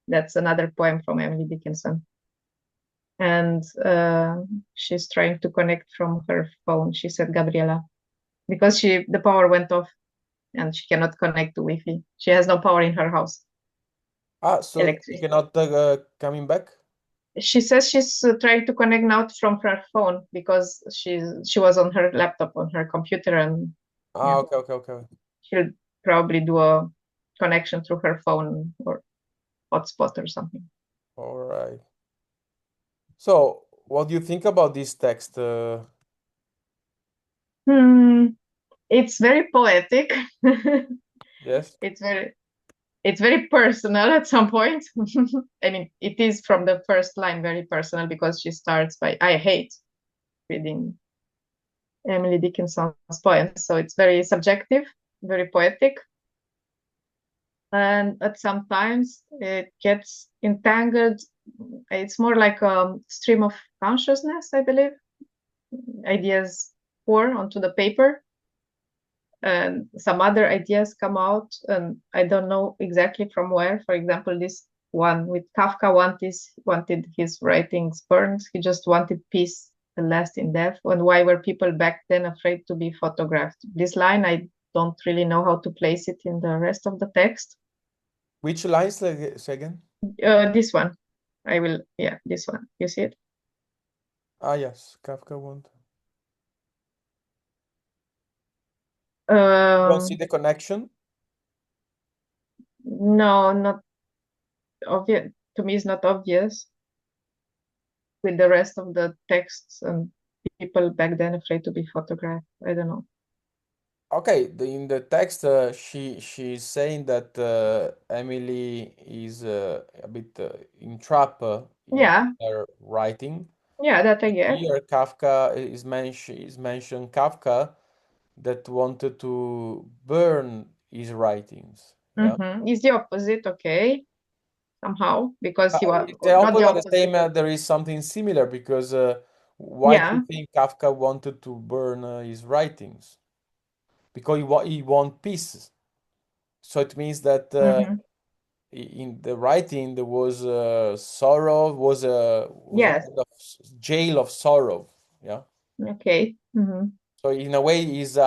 That's another poem from Emily Dickinson. And she's trying to connect from her phone, she said, Gabriela, because the power went off and she cannot connect to Wi-Fi. She has no power in her house. So you cannot coming back? She says she's trying to connect now from her phone because she was on her laptop, on her computer, and yeah. Okay. She'll probably do a connection through her phone or hotspot or something. All right. So, what do you think about this text? It's very poetic. Yes. It's very personal at some point. I mean, it is from the first line very personal because she starts by, I hate reading Emily Dickinson's poems. So it's very subjective, very poetic. And at some times it gets entangled. It's more like a stream of consciousness, I believe. Ideas pour onto the paper and some other ideas come out, and I don't know exactly from where. For example, this one with Kafka wanted his writings burned. He just wanted peace and last in death. And why were people back then afraid to be photographed? This line, I don't really know how to place it in the rest of the text. Which lines say again? This one. This one. You see it? Yes, Kafka want. You don't see the connection? No, not obvious. To me, it's not obvious with the rest of the texts and people back then afraid to be photographed. I don't know. Okay, in the text, she's saying that Emily is a bit in trap in her writing. Yeah, that I get. Here, Kafka is mentioned Kafka that wanted to burn his writings. Yeah, It's the opposite, okay, somehow, because he was the not the opposite, opposite. the same. There is something similar because why do you think Kafka wanted to burn his writings? Because he want peace. So it means that in the writing there was sorrow, was a kind of jail of sorrow. Yeah. Okay. So in a way, is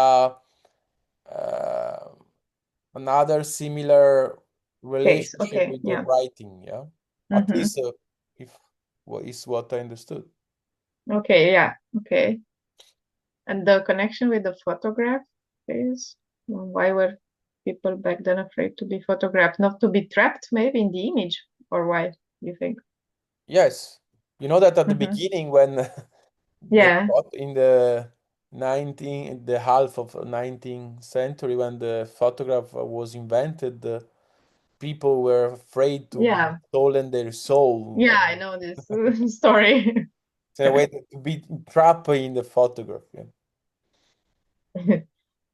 another similar relationship with the writing. Yeah. At least if what is what I understood. Okay. Yeah. Okay. And the connection with the photograph is? Why were people back then afraid to be photographed? Not to be trapped, maybe, in the image, or why, you think? Yes. You know that at the Mhm. beginning when Yeah, in the the half of 19th century when the photograph was invented, people were afraid to be yeah, stolen their soul. yeah, I know this story. It's in a way to be trapped in the photograph. Yeah.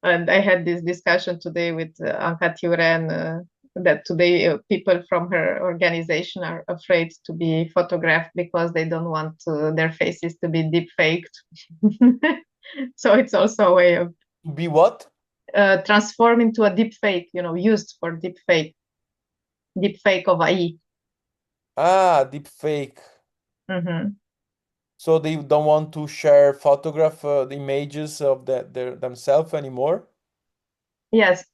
And I had this discussion today with Anka Thiuren, that today people from her organization are afraid to be photographed because they don't want their faces to be deep faked. So it's also a way of To be what? transform into a deep fake, used for deep fake of AI. Ah, deep fake. Hmm. So they don't want to share the images of themselves anymore. Yes,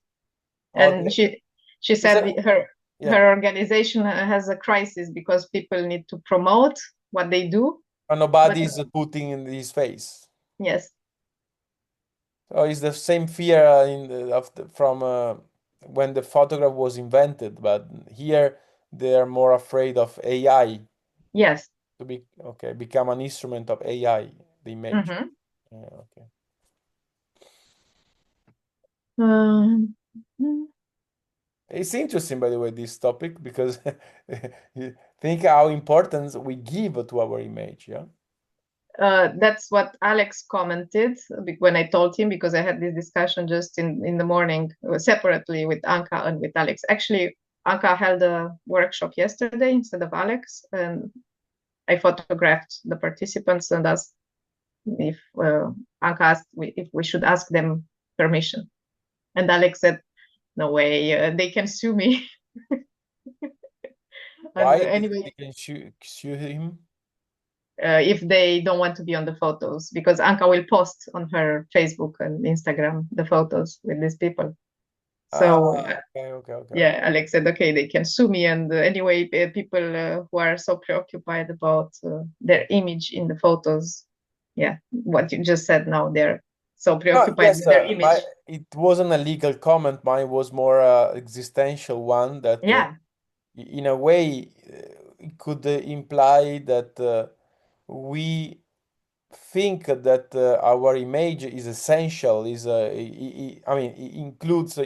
and Okay. she Is said that, yeah. her organization has a crisis because people need to promote what they do, And but nobody is putting in his face. yes, So it's the same fear from when the photograph was invented, but here they are more afraid of AI yes. to become an instrument of AI, the image. Hmm. Yeah, okay. Um, It's interesting, by the way, this topic because you think how important we give to our image, yeah? that's what Alex commented when I told him, because I had this discussion just in the morning separately with Anka and with Alex. Actually, Anka held a workshop yesterday instead of Alex, and I photographed the participants and asked if Anka asked if we should ask them permission. And Alex said, "No way, they can sue me." And Why anyway, they can sue him? if they don't want to be on the photos, because Anka will post on her Facebook and Instagram the photos with these people. Ah, So okay. yeah, Alex said, okay, they can sue me. And anyway, people who are so preoccupied about their image in the photos, yeah, what you just said now, they're so preoccupied Yes, with their image. it wasn't a legal comment. Mine was more existential one that, Yeah, in a way, it could imply that we think that our image is essential. I mean, it includes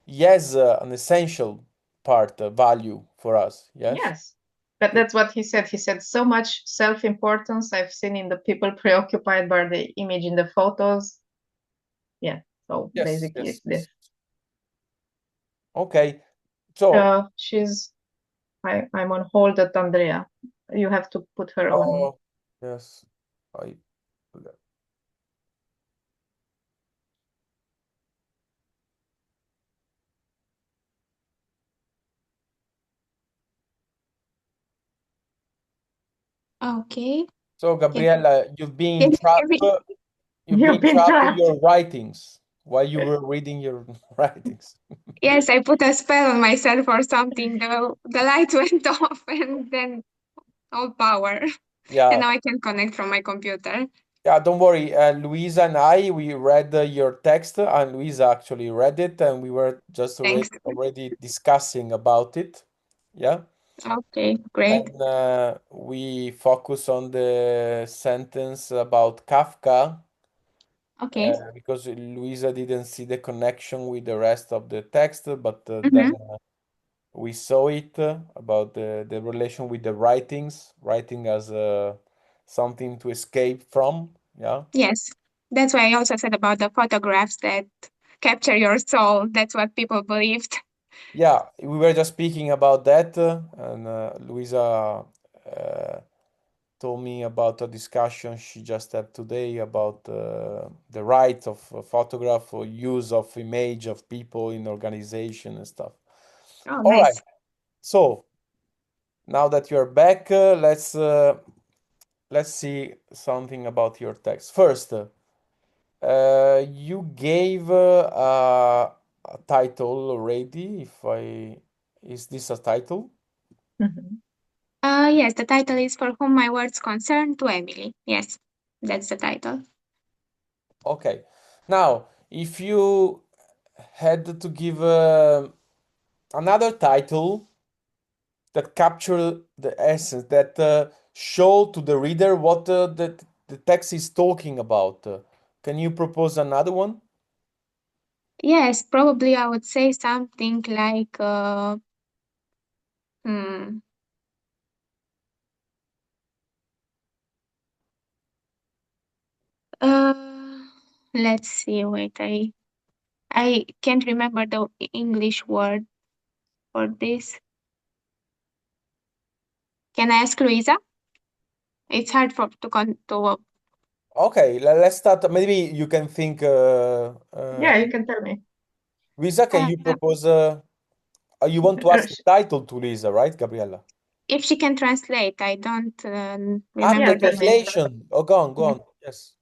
yes, an essential part, value for us. Yes. yes. But that's what he said. He said, so much self-importance I've seen in the people preoccupied by the image in the photos. Yeah. So Yes. basically, Yes. it's Yes. this. Okay. So, She's. I'm on hold at Andrea. You have to put her on. oh, yes. I forgot. Okay. So, Yes. Gabriella, you've been Yes. trapped. You've You've been been trapped in trapped. your writings while you were reading your writings. Yes, I put a spell on myself or something. The light went off and then all power. And Yeah. now I can connect from my computer. Yeah, don't worry. Louisa and we read your text, and Louisa actually read it, and we were just Thanks. already discussing about it. Yeah. Okay, great. And we focus on the sentence about Kafka, Okay. because Louisa didn't see the connection with the rest of the text, but then Mm-hmm. we saw it about the relation with the writing as something to escape from. Yeah. Yes. That's why I also said about the photographs that capture your soul. That's what people believed. Yeah, we were just speaking about that, and Luisa told me about a discussion she just had today about the rights of photograph or use of image of people in organization and stuff. Oh, All right, nice. so now that you're back, let's see something about your text. First, you gave a title already. Is this a title? Mhm. Yes, the title is For Whom My Words Concern to Emily. Yes, that's the title. Okay. Now, if you had to give another title that capture the essence, that show to the reader what the text is talking about. Can you propose another one? Yes, probably I would say something like hmm, uh, let's see, wait, I can't remember the English word for this. Can I ask Luisa? It's hard for to Okay, let's start. Maybe you can think. Yeah, you can tell me. Lisa, can uh, you propose? You want to ask the title to Lisa, right, Gabriella? if she can translate. I don't Ah, the Yeah, remember the tell me. name. translation. Oh, go on, go Yeah. on. Yes.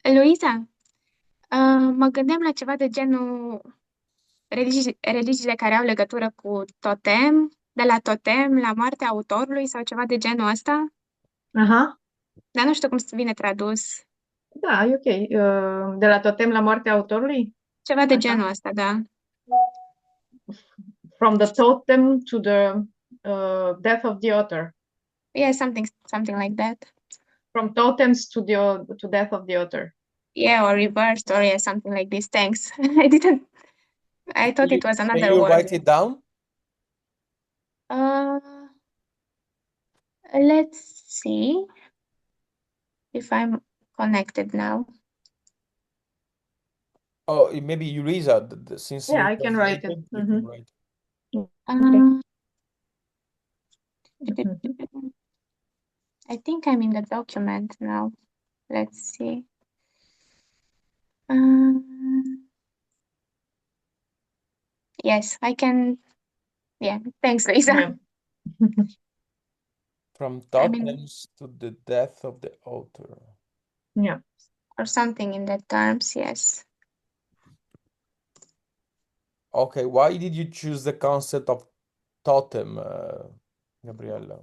Luisa, mă gândeam la ceva de genul religiile care au legătură cu totem, de la totem la moartea autorului sau ceva de genul ăsta, Aha. dar nu știu cum să vine tradus. Da, e ok. De la totem la moartea autorului? Ceva de Așa. genul ăsta, da. From the totem to the death of the author. Yeah, something like that. From totems to death of the author. Yeah, or reversed, or yeah, something like this. Thanks. I thought it was Can another you word. write it down? Uh, let's see if I'm connected now. Oh, maybe Lisa, since Yeah, you I can write it. translated, you can write. Um, I think I'm in the document now. Let's see. Yes, I can. Yeah, thanks, Lisa. Yeah. From I mean, totems to the death of the author. Yeah. or something in that terms, yes. Okay, why did you choose the concept of totem, Gabriella?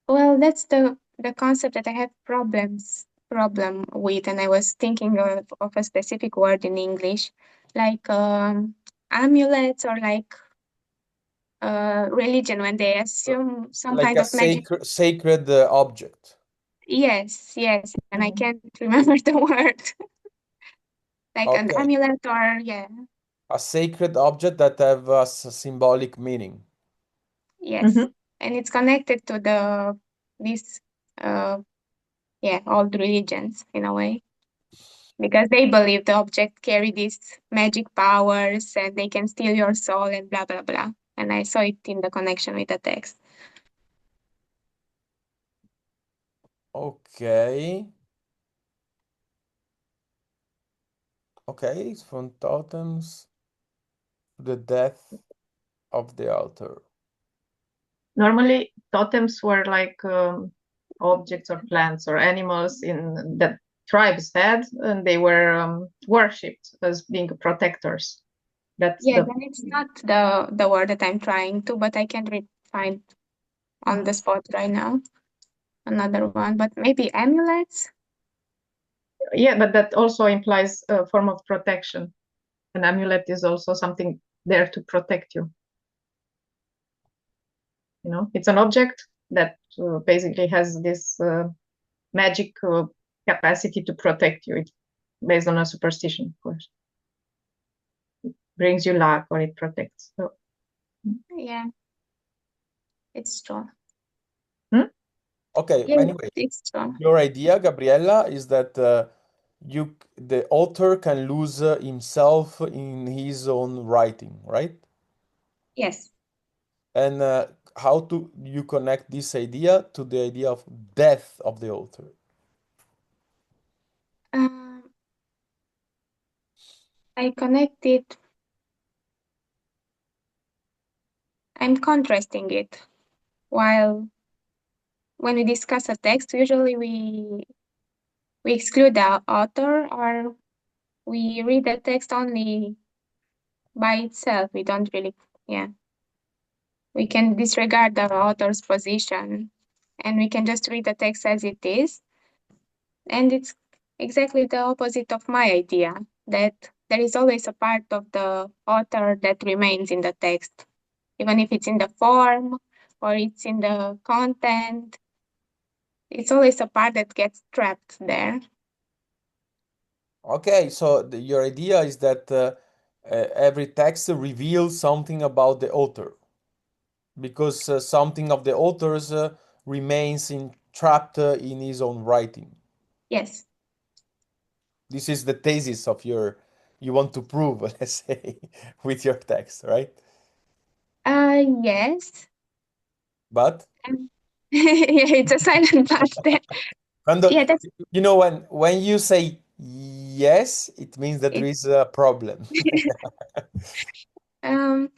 Well, that's the concept that I have problem with, and I was thinking of a specific word in English, like amulets or like religion when they assume some Like kind a of magic. sacred object. Yes, and I can't remember the word. Like an Okay, amulet or yeah, a sacred object that have a symbolic meaning. yes. And it's connected to these uh old religions in a way. Because they believe the object carry these magic powers and they can steal your soul and blah blah blah. And I saw it in the connection with the text. Okay. Okay, it's from totems to the death of the author. Normally, totems were like objects or plants or animals in that tribes had, and they were worshipped as being protectors. That's Yeah, the then it's not the word that I'm trying to, but I can't find on the spot right now another one. But maybe amulets. yeah, but that also implies a form of protection. An amulet is also something there to protect you. You know, it's an object that basically has this magic capacity to protect you. It's based on a superstition, of course. It brings you luck or it protects. So, Yeah, it's true. Okay, Yeah, anyway, it's true. your idea, Gabriella, is that the author can lose himself in his own writing, right? Yes. And how do you connect this idea to the idea of death of the author? I connected. I'm contrasting it. While when we discuss a text, usually we exclude the author or we read the text only by itself. We don't really, yeah. We can disregard the author's position and we can just read the text as it is. And it's exactly the opposite of my idea that there is always a part of the author that remains in the text, even if it's in the form or it's in the content. It's always a part that gets trapped there. Okay, so your idea is that every text reveals something about the author because something of the author's remains trapped in his own writing. Yes. This is the thesis of you want to prove, let's say, with your text, right? Yes. But Yeah, it's a silent part there. Cuando, Yeah, that's when you say yes, it means that there it. is a problem. Um,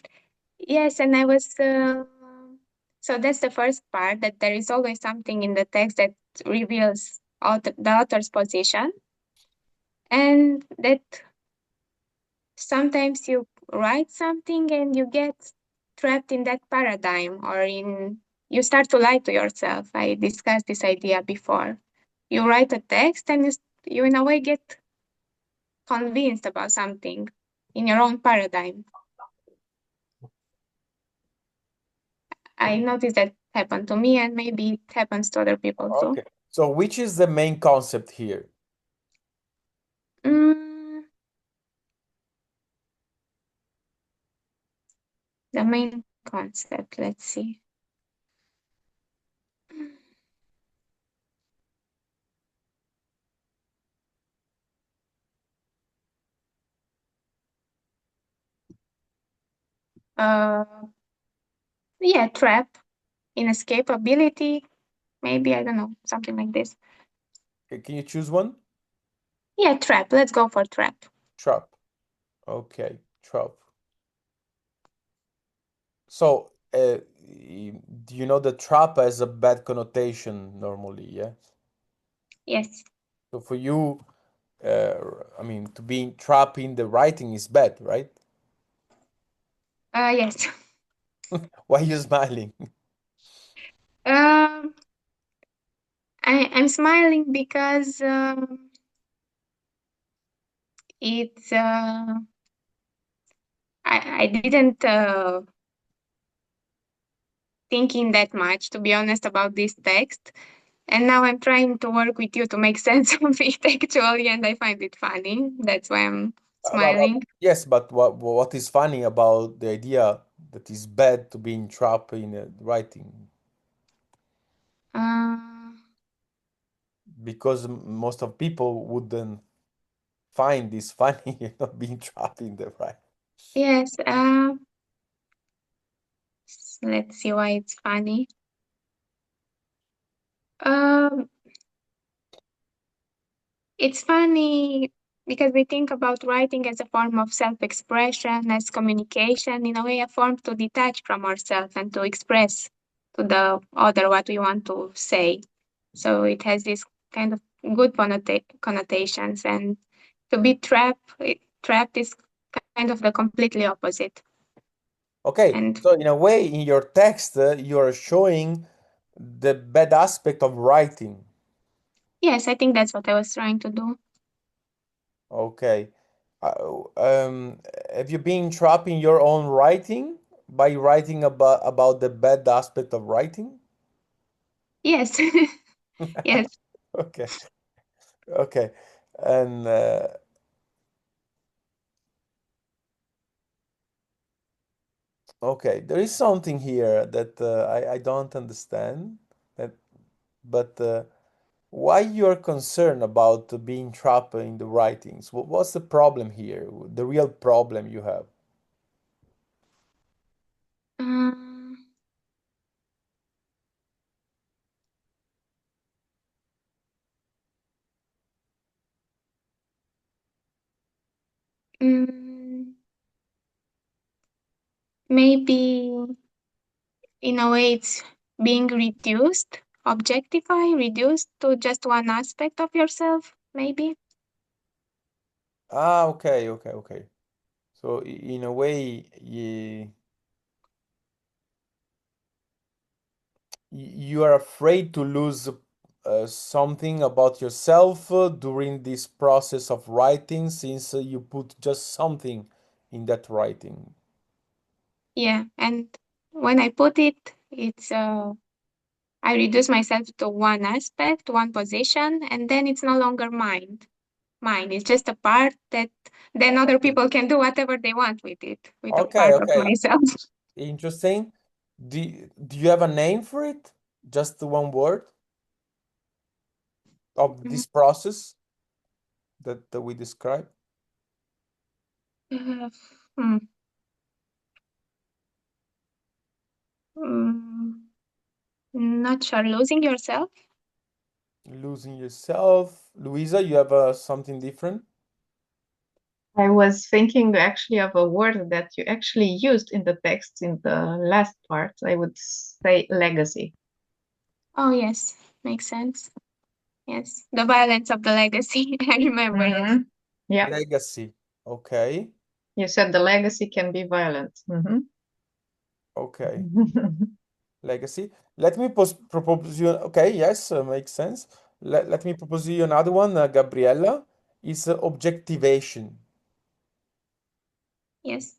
yes, and I was so that's the first part, that there is always something in the text that reveals the author's position, and that sometimes you write something and you get trapped in that paradigm, or in you start to lie to yourself. I discussed this idea before. You write a text and you in a way get convinced about something in your own paradigm. I noticed that happened to me, and maybe it happens to other people too. Okay. So which is the main concept here? Mm, the main concept, let's see. Uh, yeah, trap, inescapability, maybe, I don't know, something like this. Can you choose one? Yeah, trap. Let's go for trap. Trap. Okay, trap. So, do you know that trap has a bad connotation normally, yeah? Yes. So for you, I mean, to be trapped in the writing is bad, right? Yes. Why are you smiling? Um, I'm smiling because it's I didn't thinking that much, to be honest, about this text. And now I'm trying to work with you to make sense of it actually, and I find it funny. That's why I'm smiling. Yes, but what is funny about the idea that it's bad to be trapped in writing? Uh, Because most of people wouldn't find this funny, being trapped in the writing. yes. Let's see why it's funny. Um, it's funny because we think about writing as a form of self-expression, as communication, in a way, a form to detach from ourselves and to express to the other what we want to say. So it has this kind of good connotations, and to be trapped is kind of the completely opposite. Okay, And so in a way, in your text, you are showing the bad aspect of writing. yes, I think that's what I was trying to do. Okay. Have you been trapped in your own writing by writing about the bad aspect of writing? Yes. Yes. Okay. Okay. And okay, there is something here that I don't understand. That, but why you are concerned about being trapped in the writings? What's the problem here? The real problem you have? Um, mm, maybe in a way it's being reduced, objectified, reduced to just one aspect of yourself, maybe. Ah, okay, okay, okay. So in a way, you are afraid to lose something about yourself during this process of writing, since you put just something in that writing. Yeah, and when I put it, it's I reduce myself to one aspect, one position, and then it's no longer mine. Mine is just a part that then other people can do whatever they want with it, with a Okay, part of okay. myself. Interesting. Do you have a name for it? Just the one word of Mm, this process that we described? uh, hmm, mm, not sure. Losing yourself? Losing yourself. Luisa, you have something different? I was thinking actually of a word that you actually used in the text in the last part. I would say legacy. Oh, yes, makes sense. Yes, the violence of the legacy. I remember, yes. Yeah, Legacy. Okay. you said the legacy can be violent. Okay. Legacy. Let me propose you. Okay, yes, makes sense. Let me propose you another one, Gabriella. Is objectivation. Yes,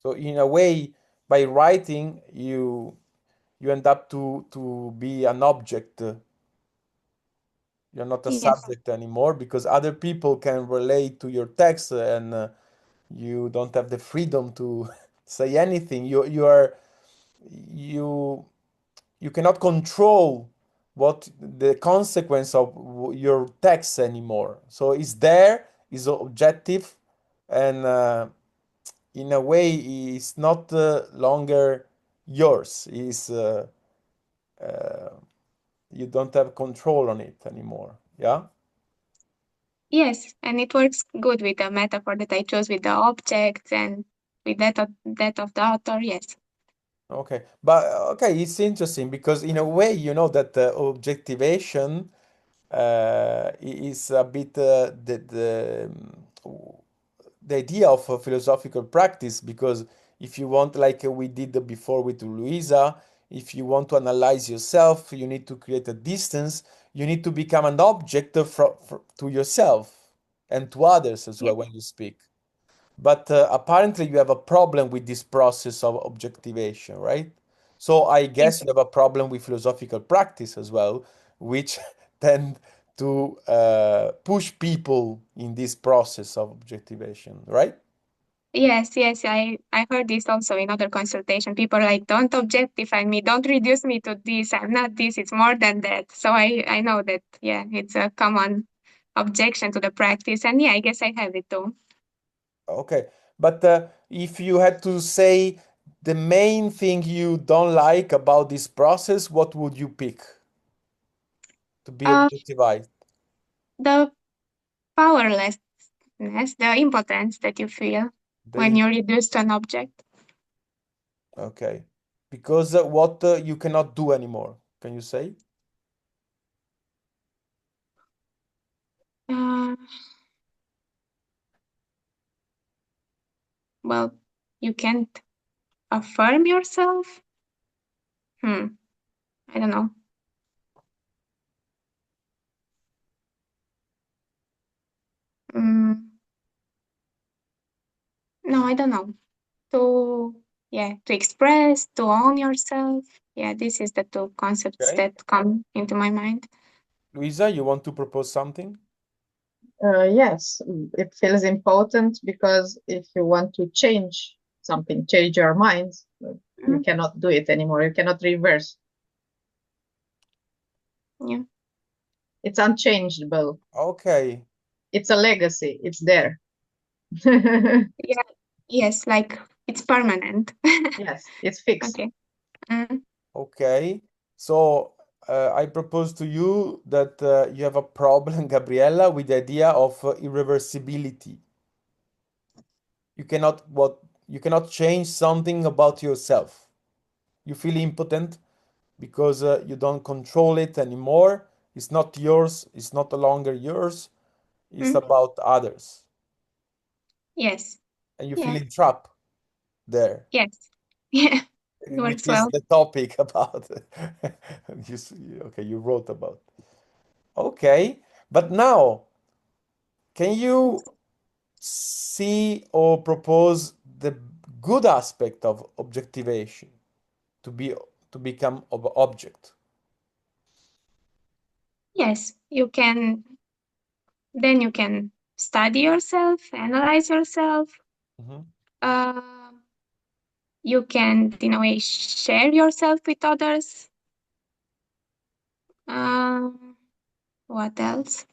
So in a way, by writing, you end up to be an object. You're not a yes, subject anymore because other people can relate to your text, and you don't have the freedom to say anything. You you cannot control what the consequence of your text anymore. So it's there, is objective, and in a way, it's not longer yours. Is uh, you don't have control on it anymore. Yeah. yes, and it works good with the metaphor that I chose with the objects and with that of the author. Yes, Okay, but okay, it's interesting because in a way, you know that objectivation is a bit the idea of a philosophical practice, because if you want, like we did before with Luisa, if you want to analyze yourself, you need to create a distance. You need to become an object to yourself and to others as yes, well when you speak. But apparently, you have a problem with this process of objectivation, right? So I yes, guess you have a problem with philosophical practice as well, which tend to push people in this process of objectivation, right? yes, yes. I heard this also in other consultation. People are like, don't objectify me, don't reduce me to this. I'm not this. It's more than that. So I know that. Yeah, it's a common objection to the practice, and yeah, I guess I have it too. Okay. But if you had to say the main thing you don't like about this process, what would you pick to be Uh, objectified? the powerlessness, the impotence that you feel when The you're reduced to an object. Okay. Because what you cannot do anymore. Can you say? Uh, well, you can't affirm yourself. I don't know. Mm, no, I don't know. To yeah, to express, to own yourself. Yeah, this is the two concepts Okay. that come into my mind. Luisa, you want to propose something? Yes, it feels important because if you want to change something, change your mind, you Mm, cannot do it anymore. You cannot reverse. yeah, It's unchangeable. Okay. It's a legacy. It's there. yeah, yes, like it's permanent. Yes, it's fixed. Okay. Mm, Okay. So I propose to you that you have a problem, Gabriella, with the idea of irreversibility. You cannot change something about yourself. You feel impotent because you don't control it anymore. It's not yours. It's not longer yours. It's mm, about others, yes. and you feel Yeah. entrapped there, Yes. Yeah. It which works is well. the topic about okay, you wrote about. Okay, but now can you see or propose the good aspect of objectivation to be to become object? Yes, you can, then you can study yourself, analyze yourself. Mhm. Uh, you can, in a way, share yourself with others. Um, what else?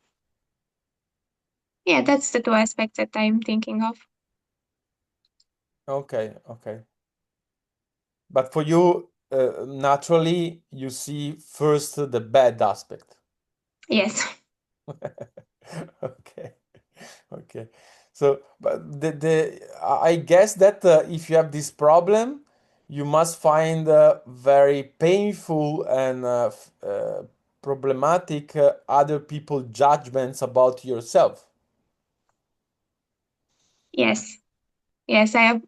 Yeah, that's the two aspects that I'm thinking of. Okay, okay. But for you, naturally, you see first the bad aspect. Yes. Okay, okay. So, but I guess that if you have this problem, you must find very painful and problematic other people judgments about yourself. Yes. Yes, I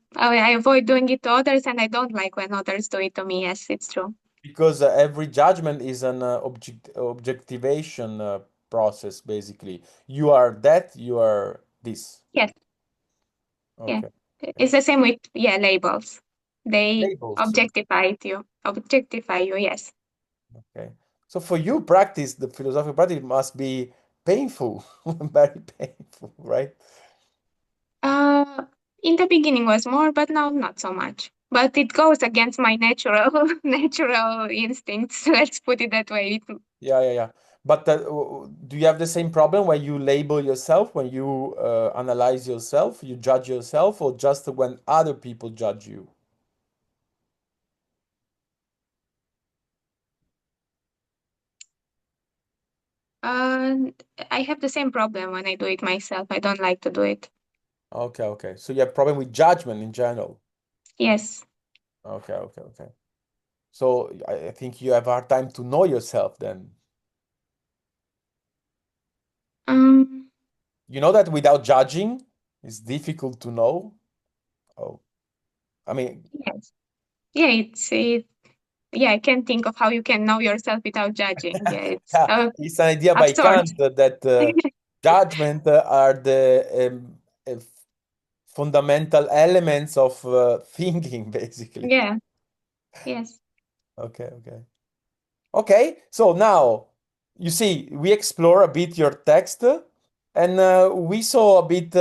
avoid doing it to others, and I don't like when others do it to me. Yes, it's true. Because every judgment is an objectivation process, basically. You are that, you are this. Yes, yeah. Okay. It's the same with, yeah, labels. They Labels. objectify you, yes. Okay. So for you, practice, the philosophical practice must be painful, very painful, right? Uh, in the beginning was more, but now not so much. But it goes against my natural natural instincts. Let's put it that way. Yeah, yeah, yeah. But do you have the same problem when you label yourself, when you analyze yourself, you judge yourself, or just when other people judge you? Uh, I have the same problem when I do it myself. I don't like to do it. Okay, okay. So you have problem with judgment in general. Yes. Okay, okay, okay. So I think you have a hard time to know yourself then. Um. You know that without judging, it's difficult to know. Oh, I mean, Yes. Yeah. Yeah. I can think of how you can know yourself without judging. Yeah. It's yeah, it's an idea by absurd. Kant that judgment are the fundamental elements of thinking, basically. Yeah. Yes. Okay, okay. Okay, so now you see, we explore a bit your text, and we saw a bit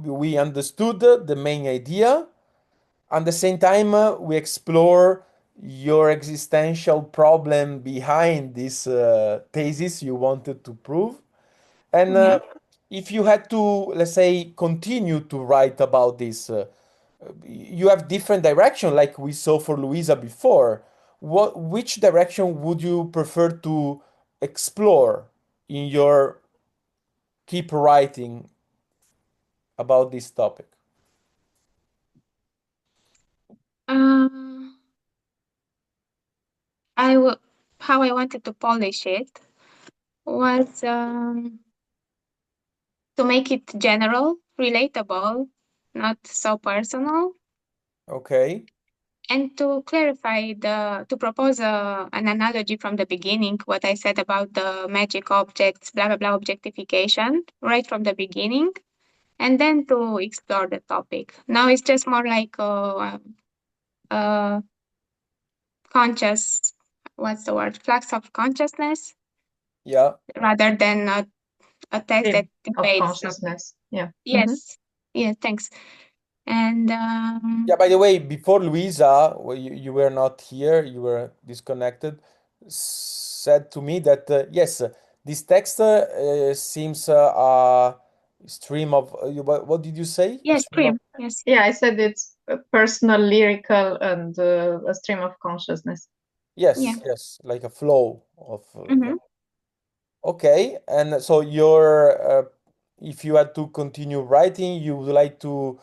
we understood the main idea. At the same time, we explore your existential problem behind this thesis you wanted to prove. And Yeah. if you had to, let's say, continue to write about this, you have different direction, like we saw for Luisa before. Which direction would you prefer to explore in your keep writing about this topic? Um. I will. How I wanted to polish it was to make it general, relatable, not so personal, Okay. and to clarify to propose an analogy from the beginning, what I said about the magic objects, blah blah blah, objectification, right from the beginning, and then to explore the topic. Now it's just more like a conscious, what's the word, flux of consciousness, Yeah. rather than a text that Stream of debates something. consciousness. Yeah. Yes, yes, thanks. And Yeah, by the way, before Luisa, you were not here, you were disconnected, said to me that yes, this text seems a stream of what did you say? A yes, stream of Prim, yes, Yeah, I said it's a personal, lyrical, and a stream of consciousness. yeah. yes, yes, like a flow of yeah. Mm-hmm. Okay, and so your if you had to continue writing, you would like to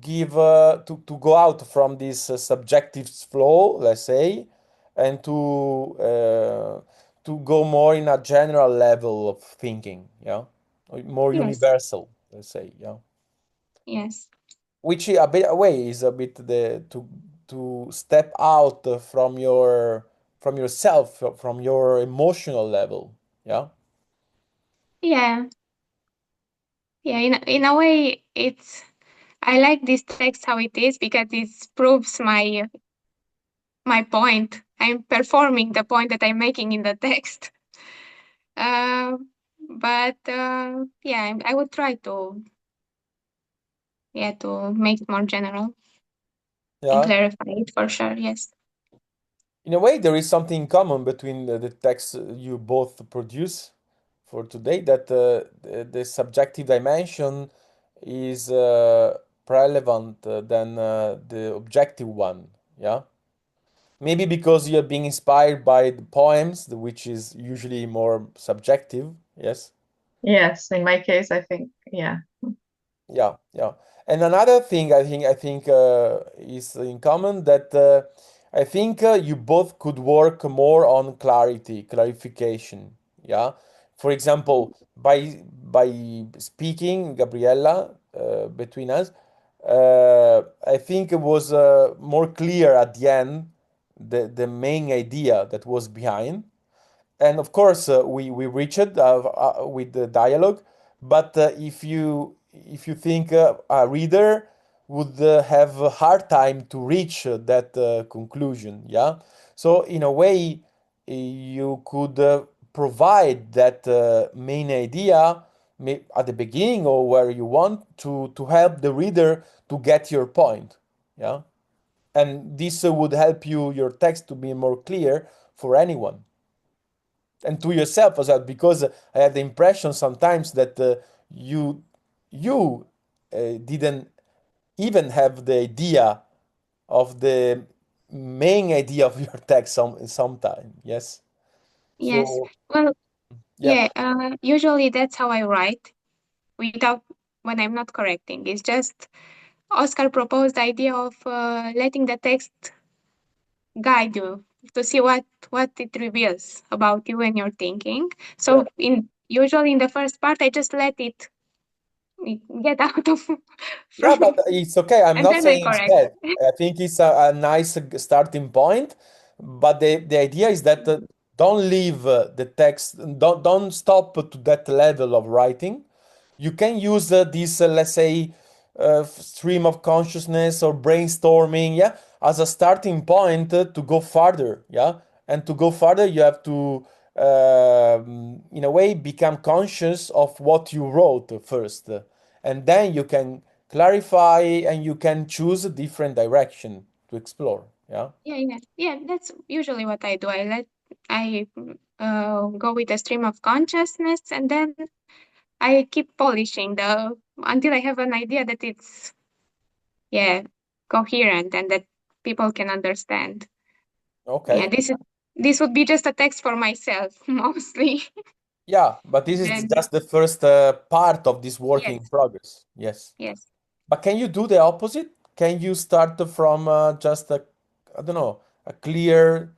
give to go out from this subjective flow, let's say, and to go more in a general level of thinking, yeah, or more Yes, universal, let's say, yeah. yes, Which a bit away is a bit the to step out from your from yourself, from your emotional level. Yeah. Yeah. Yeah, in a way, I like this text how it is because it proves my point. I'm performing the point that I'm making in the text. Uh, but yeah, I would try to make it more general and Yeah. clarify it for sure. Yes. In a way, there is something in common between the texts you both produce for today, that the subjective dimension is relevant than the objective one. Yeah. Maybe because you're being inspired by the poems, which is usually more subjective. Yes. Yes, in my case, I think, yeah. Yeah, yeah. And another thing I think is in common, that I think you both could work more on clarification. Yeah. For example, by speaking, Gabriella, between us, I think it was more clear at the end the main idea that was behind. And of course we reach it with the dialogue. But if you think a reader would have a hard time to reach that conclusion. Yeah. So in a way, you could provide that main idea at the beginning, or where you want to help the reader to get your point. Yeah. And this would help your text to be more clear for anyone, and to yourself as well, because I have the impression sometimes that you didn't even have the idea of the main idea of your text sometime. Yes. Yes. So Well, yeah. yeah. Usually that's how I write without when I'm not correcting. It's just Oscar proposed the idea of letting the text guide you to see what it reveals about you and your thinking. Yeah. So in usually in the first part, I just let it get out of Yeah, but from, it's okay. I'm and not then I saying it's correct. bad. I think it's a nice starting point. But the idea is that don't leave the text, don't stop to that level of writing. You can use this, let's say, stream of consciousness or brainstorming, yeah, as a starting point to go further. Yeah. And to go further, you have to, in a way, become conscious of what you wrote first. And then you can clarify and you can choose a different direction to explore. Yeah. Yeah. That's usually what I do. I go with a stream of consciousness, and then I keep polishing the until I have an idea that it's yeah coherent and that people can understand. Yeah, Okay. this would be just a text for myself mostly. Yeah, but this is Then just the first part of this work in yes, progress. Yes. yes, But can you do the opposite? Can you start from just I don't know, a clear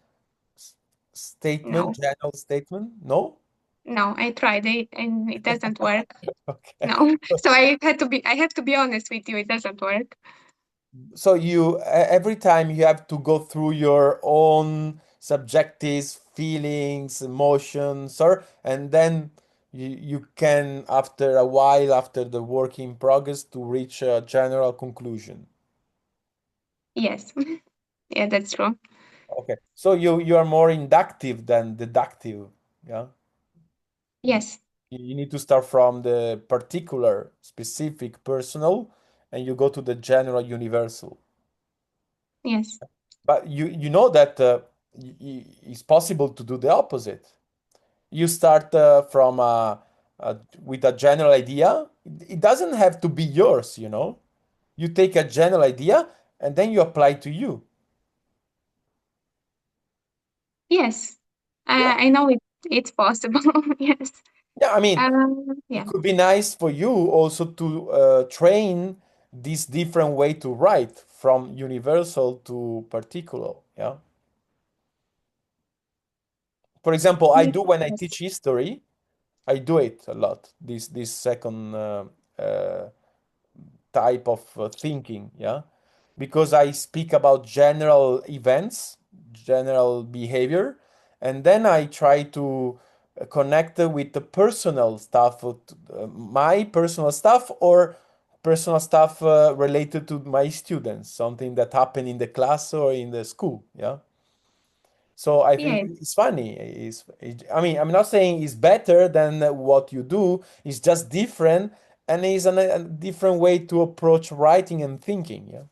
statement, no, general statement? No? no. I tried it and it doesn't work. Okay. No, so I have to be honest with you. It doesn't work. So every time you have to go through your own subjective feelings, emotions, or and then you can, after a while, after the work in progress, to reach a general conclusion. Yes, yeah, that's true. Okay. So you are more inductive than deductive. Yeah. Yes, You need to start from the particular, specific, personal, and you go to the general, universal. yes, But you know that it's possible to do the opposite. You start from with a general idea. It doesn't have to be yours, you know. You take a general idea and then you apply to you. yes. Yeah. I know it's possible. Yes. Yeah, I mean, it Yeah. could be nice for you also to train this different way to write from universal to particular. Yeah. For example, I do when I Yes. teach history, I do it a lot. This second uh, type of thinking, yeah, because I speak about general events, general behavior, and then I try to connect with the personal stuff, my personal stuff, or personal stuff related to my students, something that happened in the class or in the school. Yeah. So I think Yes. it's funny. I mean, I'm not saying it's better than what you do. It's just different, and it's a different way to approach writing and thinking. Yeah.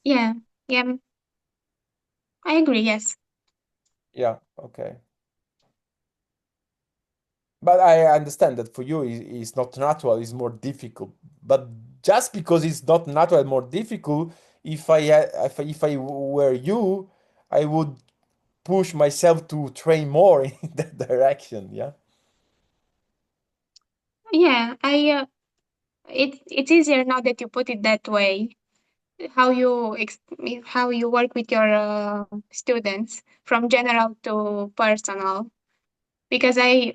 Yeah. Yeah. I agree. Yes. Yeah. Okay. But I understand that for you it's not natural, it's more difficult. But just because it's not natural, more difficult, if I were you, I would push myself to train more in that direction. Yeah. Yeah. It's easier now that you put it that way. How you work with your students from general to personal. Because I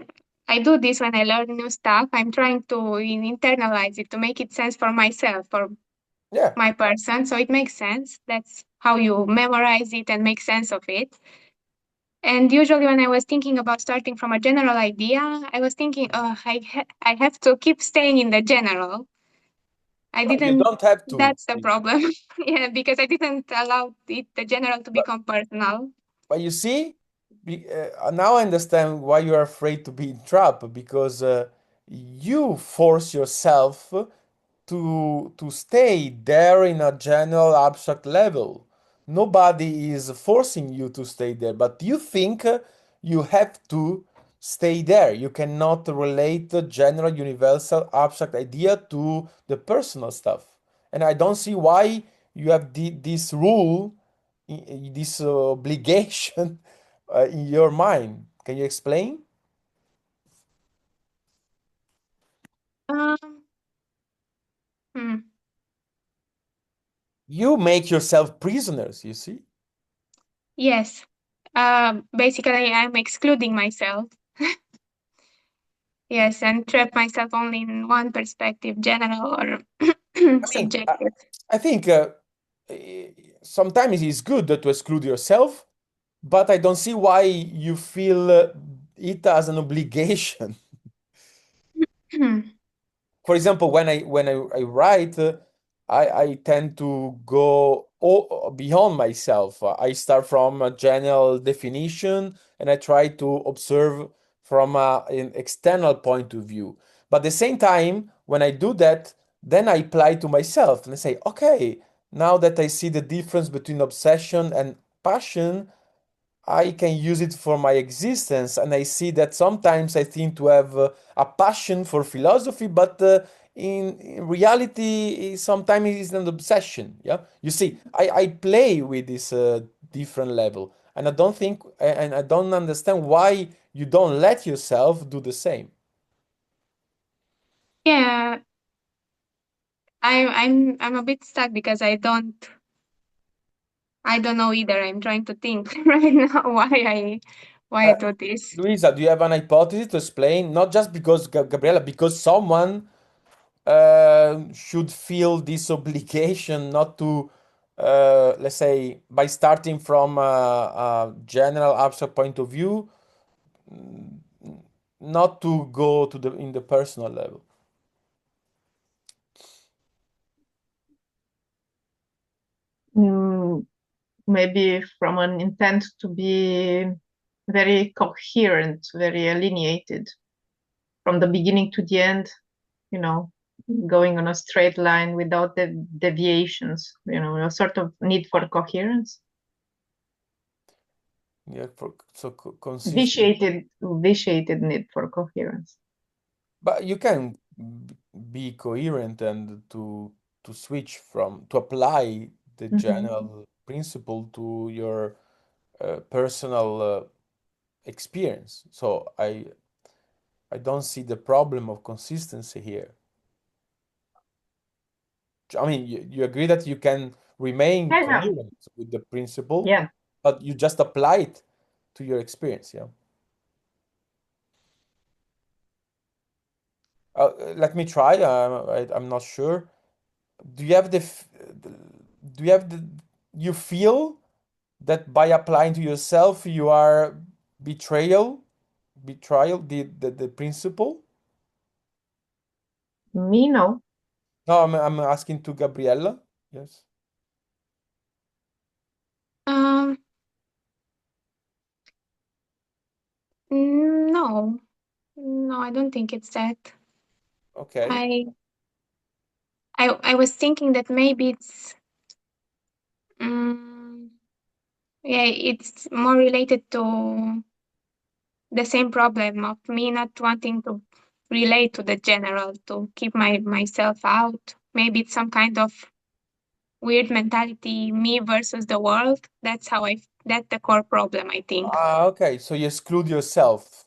do this when I learn new stuff. I'm trying to internalize it to make it sense for myself, for Yeah. my person. So it makes sense. That's how you memorize it and make sense of it. And usually, when I was thinking about starting from a general idea, I was thinking, oh, I have to keep staying in the general. I No, you didn't. don't have to. That's the problem. Yeah, because I didn't allow the general to But become personal. but you see, now I understand why you are afraid to be in trap, because you force yourself to stay there in a general abstract level. Nobody is forcing you to stay there, but you think you have to stay there. You cannot relate the general universal abstract idea to the personal stuff. And I don't see why you have this rule, this obligation in your mind. Can you explain? Um, hmm, You make yourself prisoners, you see? yes. Basically, I'm excluding myself. Yes, and trap myself only in one perspective, general or I mean, subjective. I think eh, sometimes it's good to exclude yourself, but I don't see why you feel it as an obligation. For example, I write, I tend to go beyond myself. I start from a general definition and I try to observe from an external point of view. But at the same time, when I do that, then I apply to myself and I say, okay, now that I see the difference between obsession and passion, I can use it for my existence. And I see that sometimes I think to have a passion for philosophy, but in reality, sometimes it's an obsession. Yeah, you see, I play with this different level, and I don't think, and I don't understand why you don't let yourself do the same. Yeah, I'm a bit stuck because I don't know either. I'm trying to think right now why I Uh, do this. Luisa, do you have an hypothesis to explain? Not just because Gabriela, because someone should feel this obligation not to, let's say, by starting from a general abstract point of view, not to go to the in the personal level. Mm, maybe from an intent to be very coherent, very alienated from the beginning to the end, you know, going on a straight line without the deviations, a sort of need for coherence, Yeah, for so consistent. vitiated need for coherence. But you can be coherent and to switch from to apply the Mhm. general principle to your personal experience. So I don't see the problem of consistency here. I mean, you agree that you can remain Yeah, yeah, coherent with the principle, yeah. but you just apply it to your experience. Yeah. Let me try. I'm not sure. Do you have do you have you feel that by applying to yourself, you are betrayal, the principle? Me, no. No, I'm asking to Gabriella. Yes. Um, no, no, I don't think it's that. Okay. I I was thinking that maybe it's yeah, it's more related to the same problem of me not wanting to relate to the general, to keep myself out. Maybe it's some kind of weird mentality, me versus the world. That's the core problem, I think. Okay. So you exclude yourself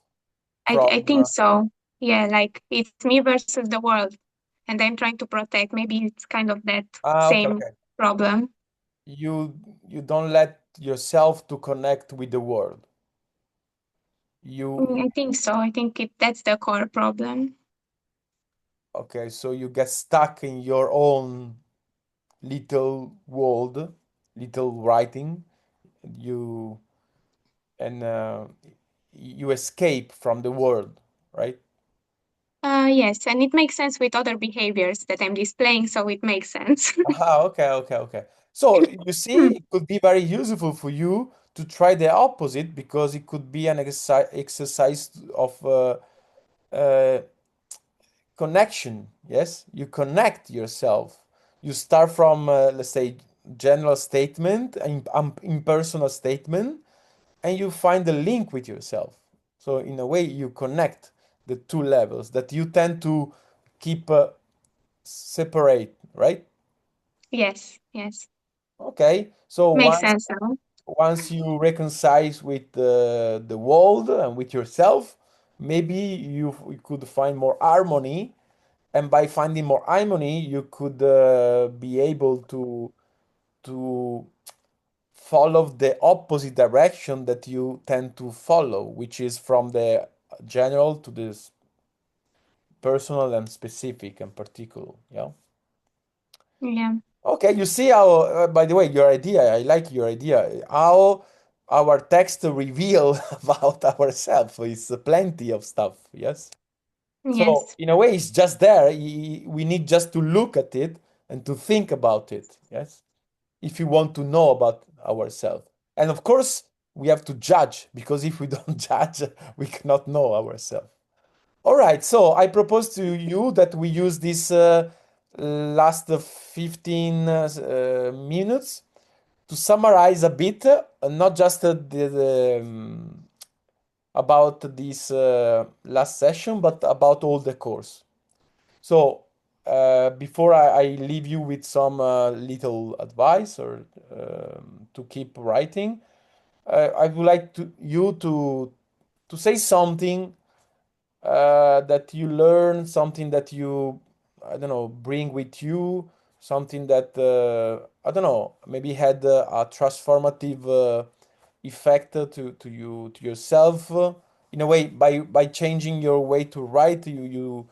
I from. think so. Yeah, like it's me versus the world, and I'm trying to protect. Maybe it's kind of that Okay, same okay. problem. You you don't let yourself to connect with the world. You I think so. I think that's the core problem. okay, so you get stuck in your own little world, little writing. You and you escape from the world, right? Yes, and it makes sense with other behaviors that I'm displaying, so it makes sense. Okay, okay, okay. So you see, it could be very useful for you to try the opposite because it could be an exercise of uh, connection. Yes, you connect yourself. You start from, let's say, general statement, impersonal statement, and you find a link with yourself. So in a way, you connect the two levels that you tend to keep separate, right? Yes, yes. Okay. So Makes once sense now. once you reconcile with the world and with yourself, maybe you could find more harmony, and by finding more harmony, you could be able to follow the opposite direction that you tend to follow, which is from the general to this personal and specific and particular. Yeah. Yeah. Okay, you see how, by the way, your idea, I like your idea, how our text reveal about ourselves is plenty of stuff, yes? So, Yes. in a way, it's just there. We need just to look at it and to think about it, yes? If you want to know about ourselves. And of course, we have to judge, because if we don't judge, we cannot know ourselves. All right, so I propose to you that we use this last 15 minutes to summarize a bit, not just about this last session, but about all the course. So before I leave you with some little advice or to keep writing, I would like you to say something that you learn, something that you, I don't know, bring with you, something that, I don't know, maybe had a transformative effect to you, to yourself. In a way, by changing your way to write, you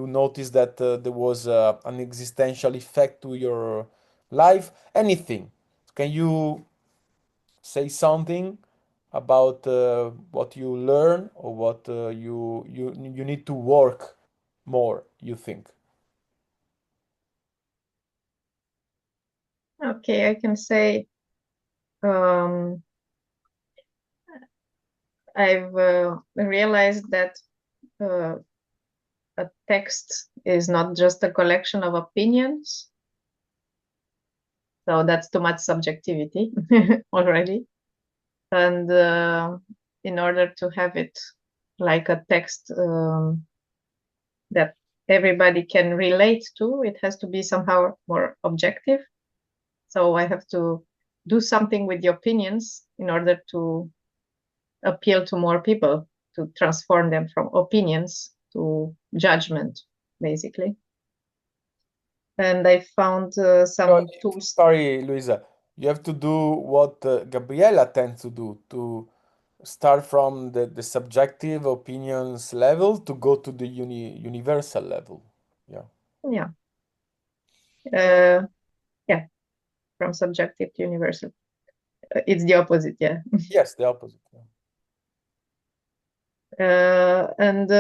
notice that there was an existential effect to your life. Anything. Can you say something about what you learn or what you need to work more, you think? Okay, I can say um, I've realized that uh, a text is not just a collection of opinions. So that's too much subjectivity already. And in order to have it like a text that everybody can relate to, it has to be somehow more objective. So I have to do something with the opinions in order to appeal to more people, to transform them from opinions to judgment, basically. And I found So, some tools. sorry, Luisa, you have to do what Gabriela tends to do, to start from the subjective opinions level to go to the universal level. Yeah. Yeah, uh, yeah, from subjective to universal. It's the opposite, yeah. Yes, the opposite. Yeah. And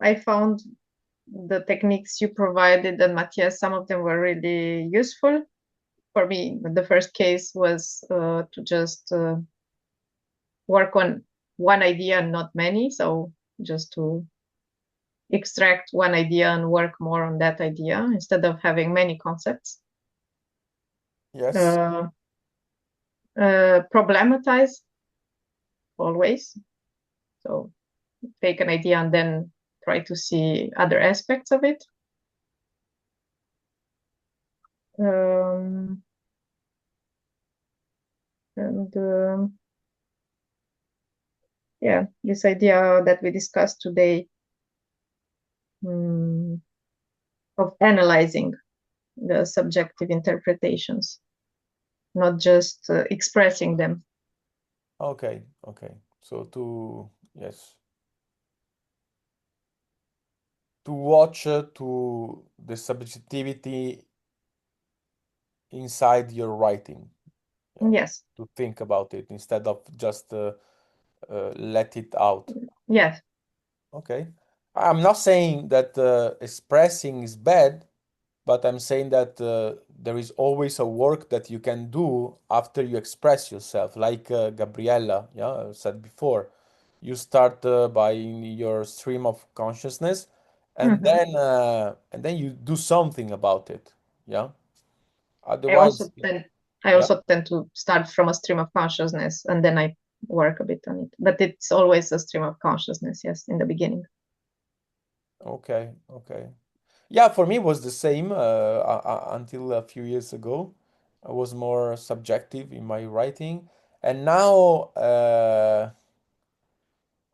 I found the techniques you provided and Matthias, some of them were really useful for me. The first case was to just work on one idea and not many. So just to extract one idea and work more on that idea instead of having many concepts. Yes. Problematize always. So take an idea and then try to see other aspects of it. Yeah, this idea that we discussed today of analyzing the subjective interpretations, not just expressing them. Okay. So yes, to watch to the subjectivity inside your writing. Yeah. Yes. To think about it instead of just let it out. Yes. Okay. I'm not saying that expressing is bad, but I'm saying that there is always a work that you can do after you express yourself, like Gabriella, yeah, said before. You start by your stream of consciousness, and then you do something about it, yeah. I also Otherwise, tend I yeah. also tend to start from a stream of consciousness and then I work a bit on it. But it's always a stream of consciousness, yes, in the beginning. Okay. Yeah, for me it was the same until a few years ago. I was more subjective in my writing, and now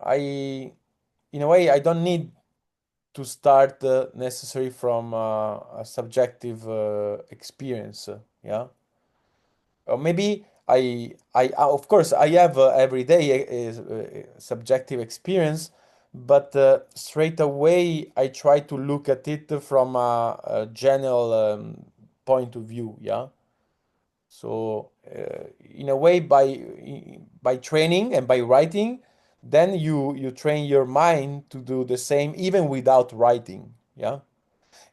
in a way, I don't need to start necessary from a subjective experience. Yeah, or maybe of course, I have every day subjective experience, but straight away I try to look at it from a general point of view. Yeah. So, in a way, by training and by writing, then you train your mind to do the same even without writing. Yeah.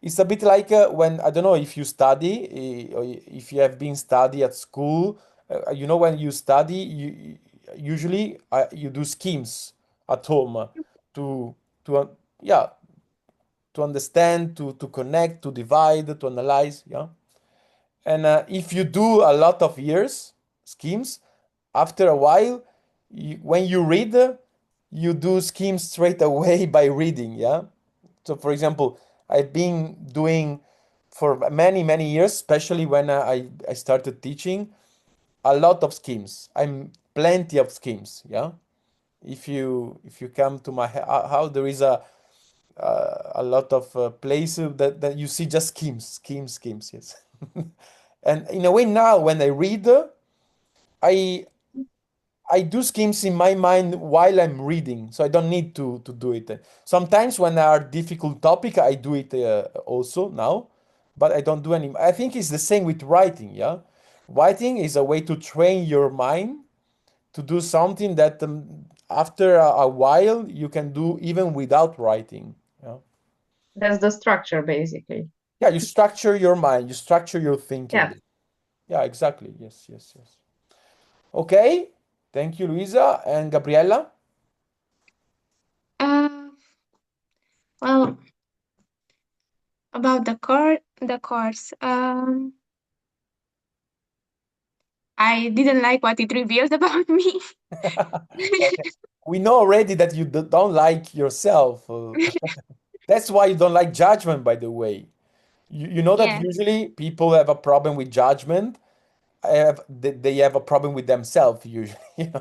It's a bit like when I don't know if you study, or if you have been study at school. When you study, usually you do schemes at home to yeah, to understand, to connect, to divide, to analyze. Yeah. And if you do a lot of years schemes, after a while, when you read, you do schemes straight away by reading. Yeah. So, for example, I've been doing for many, many years, especially when I started teaching, a lot of schemes. I'm plenty of schemes. Yeah. If you come to my house, there is a lot of places that you see just schemes. Yes. And in a way, now when I read, I I do schemes in my mind while I'm reading, so I don't need to do it. Sometimes when there are difficult topic, I do it also now, but I don't do any. I think it's the same with writing. Yeah, writing is a way to train your mind to do something that after a while you can do even without writing. Yeah. That's the structure, basically. Yeah, you structure your mind, you structure your Yeah. thinking. Yeah, exactly. Yes. Okay. Thank you, Luisa and Gabriella. Well, about the course, I didn't like what it revealed about me. We know already that you don't like yourself. That's why you don't like judgment, by the way. You know that Yeah, usually people have a problem with judgment. They have a problem with themselves usually.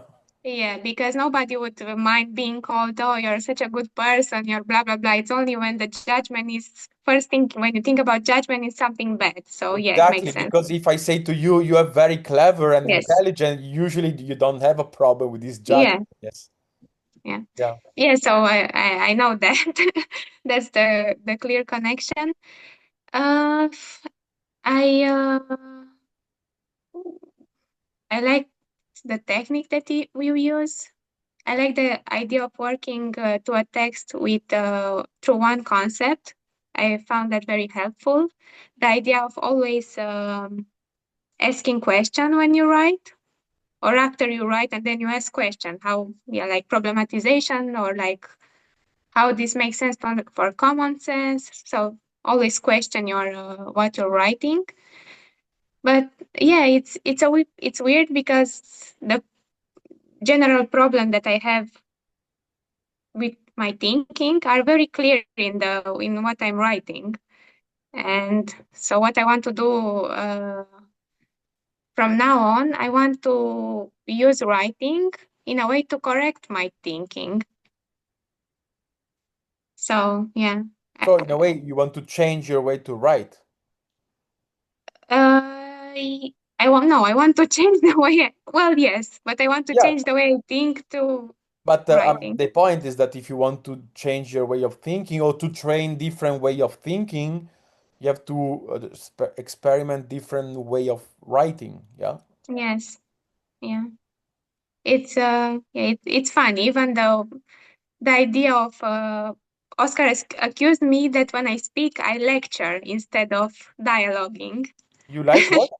yeah, because nobody would mind being called, oh, you're such a good person, you're blah blah blah. It's only when the judgment is first thing when you think about judgment is something bad. So yeah, it makes Exactly, sense. because if I say to you, you are very clever and Yes. intelligent, usually you don't have a problem with this Yeah, judgment. Yes. yeah. Yeah. Yeah, so I know that. That's the clear connection. Uh, I I like the technique that we use. I like the idea of working to a text with through one concept. I found that very helpful. The idea of always asking question when you write, or after you write and then you ask question, how, yeah, like problematization, or like how this makes sense for common sense. So always question your what you're writing. But yeah, it's weird because the general problem that I have with my thinking are very clear in what I'm writing. And so what I want to do from now on, I want to use writing in a way to correct my thinking. So yeah, So in a way, you want to change your way to write. I want no, I want to change the way. Well, yes, but I want to Yeah, change the way I think to but writing. the point is that if you want to change your way of thinking or to train different way of thinking, you have to experiment different way of writing. Yeah. Yes, yeah. It's it's fun, even though the idea of Oscar has accused me that when I speak, I lecture instead of dialoguing. You like what?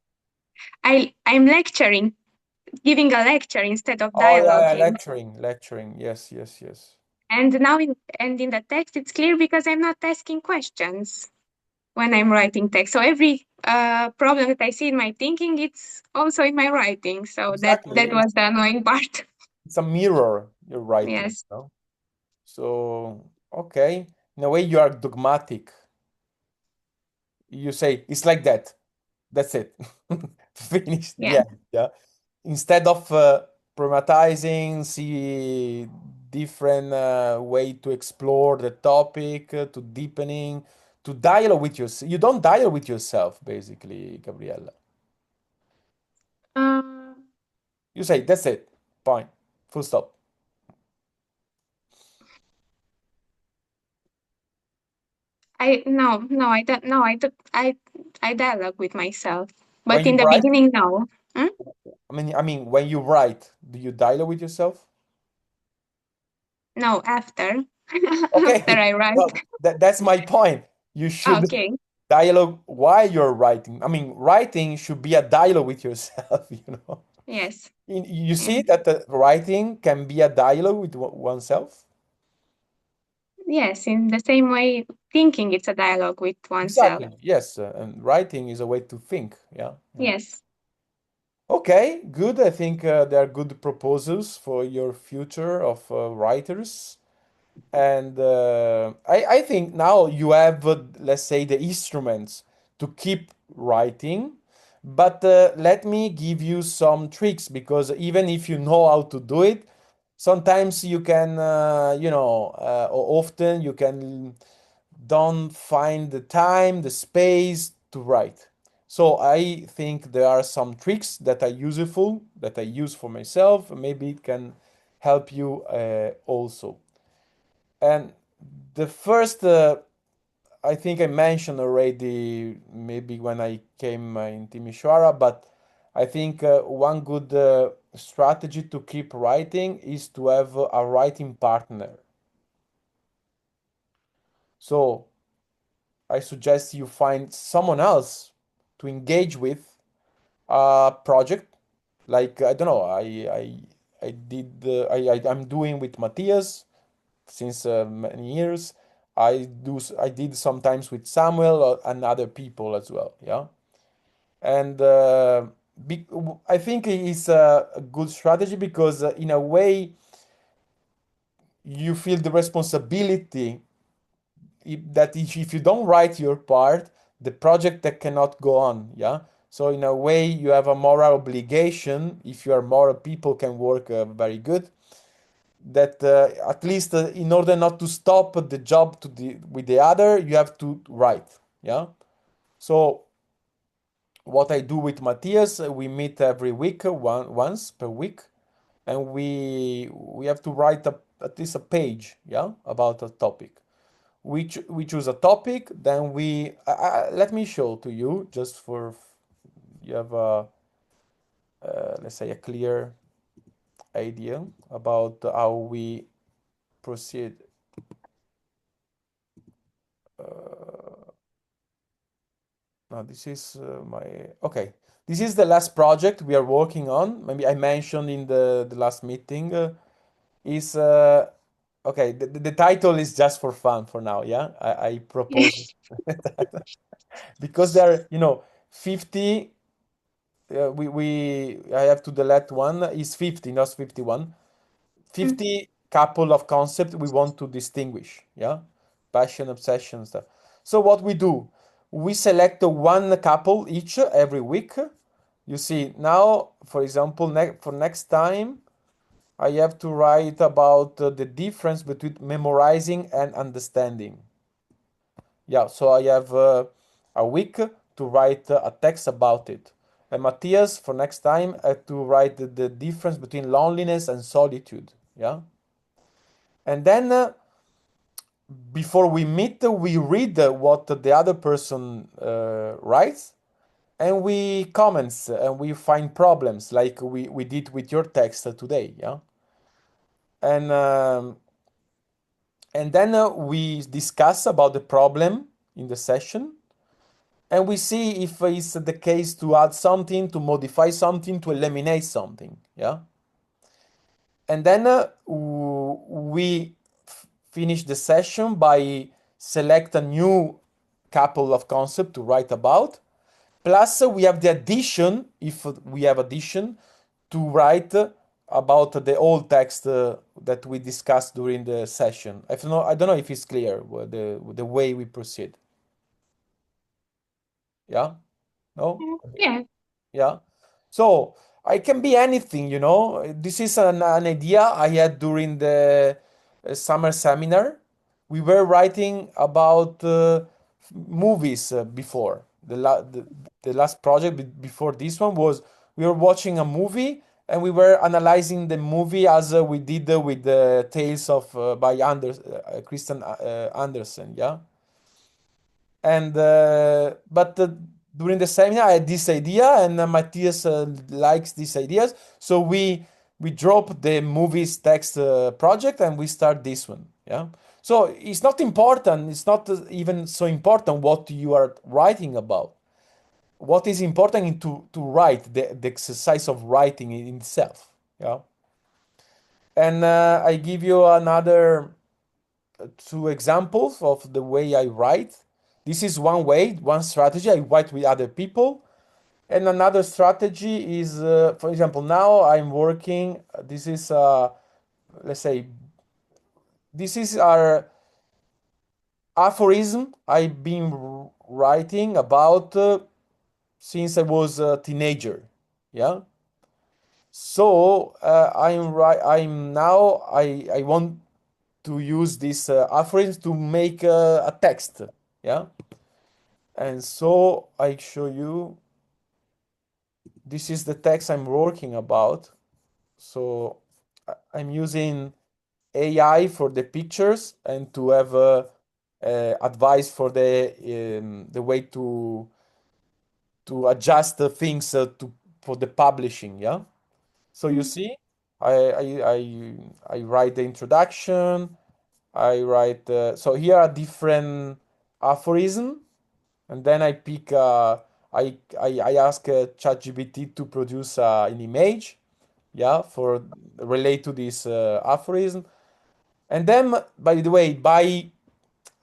I'm lecturing, giving a lecture instead of Oh yeah, yeah, dialoguing. lecturing. Yes, yes, yes. And now in the text, it's clear because I'm not asking questions when I'm writing text. So every problem that I see in my thinking, it's also in my writing. So that Exactly. was the annoying part. It's a mirror you're writing, Yes. no? So, okay. In a way, you are dogmatic. You say, it's like that. That's it. Finish the Yeah. end. Yeah. Instead of problematizing, see different way to explore the topic, to deepening, to dialogue with yourself. You don't dialogue with yourself, basically, Gabriella. Um, You say, that's it. Point. Full stop. I don't no, I dialogue with myself. When But you in the write, beginning, no. Hmm? when you write, do you dialogue with yourself? No, after. After Okay, I write. well, that's my point. You should Okay. dialogue while you're writing. Writing should be a dialogue with yourself, you know. Yes. You Yeah. see that the writing can be a dialogue with oneself? Yes, in the same way, thinking it's a dialogue with oneself. Exactly. Yes, and writing is a way to think. Yeah, yeah. Yes. Okay, good. I think there are good proposals for your future of writers. And I think now you have, let's say, the instruments to keep writing. But let me give you some tricks because even if you know how to do it, sometimes you can, or often you can don't find the time, the space to write. So I think there are some tricks that are useful that I use for myself. Maybe it can help you also. And the first, I think I mentioned already, maybe when I came in Timisoara, but I think one good strategy to keep writing is to have a writing partner. So I suggest you find someone else to engage with a project. Like I don't know, I did I'm doing with Matthias since many years. I did sometimes with Samuel and other people as well. Yeah, and I think it's a good strategy because in a way you feel the responsibility if you don't write your part, the project that cannot go on. Yeah. So in a way, you have a moral obligation. If you are moral, people can work very good. That at least in order not to stop the job with the other, you have to write. Yeah. So what I do with Matthias, we meet every week, once per week, and we have to write at least a page, yeah, about a topic. We choose a topic, then let me show to you just for you have a let's say a clear idea about how we proceed. Now this is okay. This is the last project we are working on. Maybe I mentioned in the last meeting. Is okay. The title is just for fun for now. Yeah, I propose because there are 50. I have to delete one. Is 50, not 51. 50 couple of concepts we want to distinguish. Yeah, passion, obsession, stuff. So what we do, we select one couple each every week. You see now, for example, for next time, I have to write about the difference between memorizing and understanding. Yeah, so I have a week to write a text about it. And Matthias, for next time, I have to write the difference between loneliness and solitude. Yeah. And then before we meet, we read what the other person writes, and we comments and we find problems like we did with your text today. Yeah. And then we discuss about the problem in the session, and we see if it's the case to add something, to modify something, to eliminate something. Yeah. And then we finish the session by select a new couple of concepts to write about. Plus, we have the addition, if we have addition, to write about the old text that we discussed during the session. I don't know if it's clear the way we proceed. Yeah? No? Yeah. Yeah. So I can be anything, This is an idea I had during the summer seminar. We were writing about movies before. The last project before this one was we were watching a movie and we were analyzing the movie as we did with the Tales of by Christian Andersen, yeah. And but during the seminar, I had this idea, and Matthias likes these ideas, so we drop the movies text project and we start this one. Yeah. So it's not important. It's not even so important what you are writing about. What is important is to write the exercise of writing in itself. Yeah. And I give you another two examples of the way I write. This is one way, one strategy. I write with other people. And another strategy is, for example, now I'm working. This is, let's say, this is our aphorism I've been writing about since I was a teenager. Yeah. So I'm now. I want to use this aphorism to make a text. Yeah. And so I show you, this is the text I'm working about. So I'm using AI for the pictures and to have advice for the way to adjust the things for the publishing. Yeah. So you see, I write the introduction. I write so here are different aphorisms. And then I pick, I ask ChatGPT to produce an image, yeah, for relate to this aphorism. And then, by the way,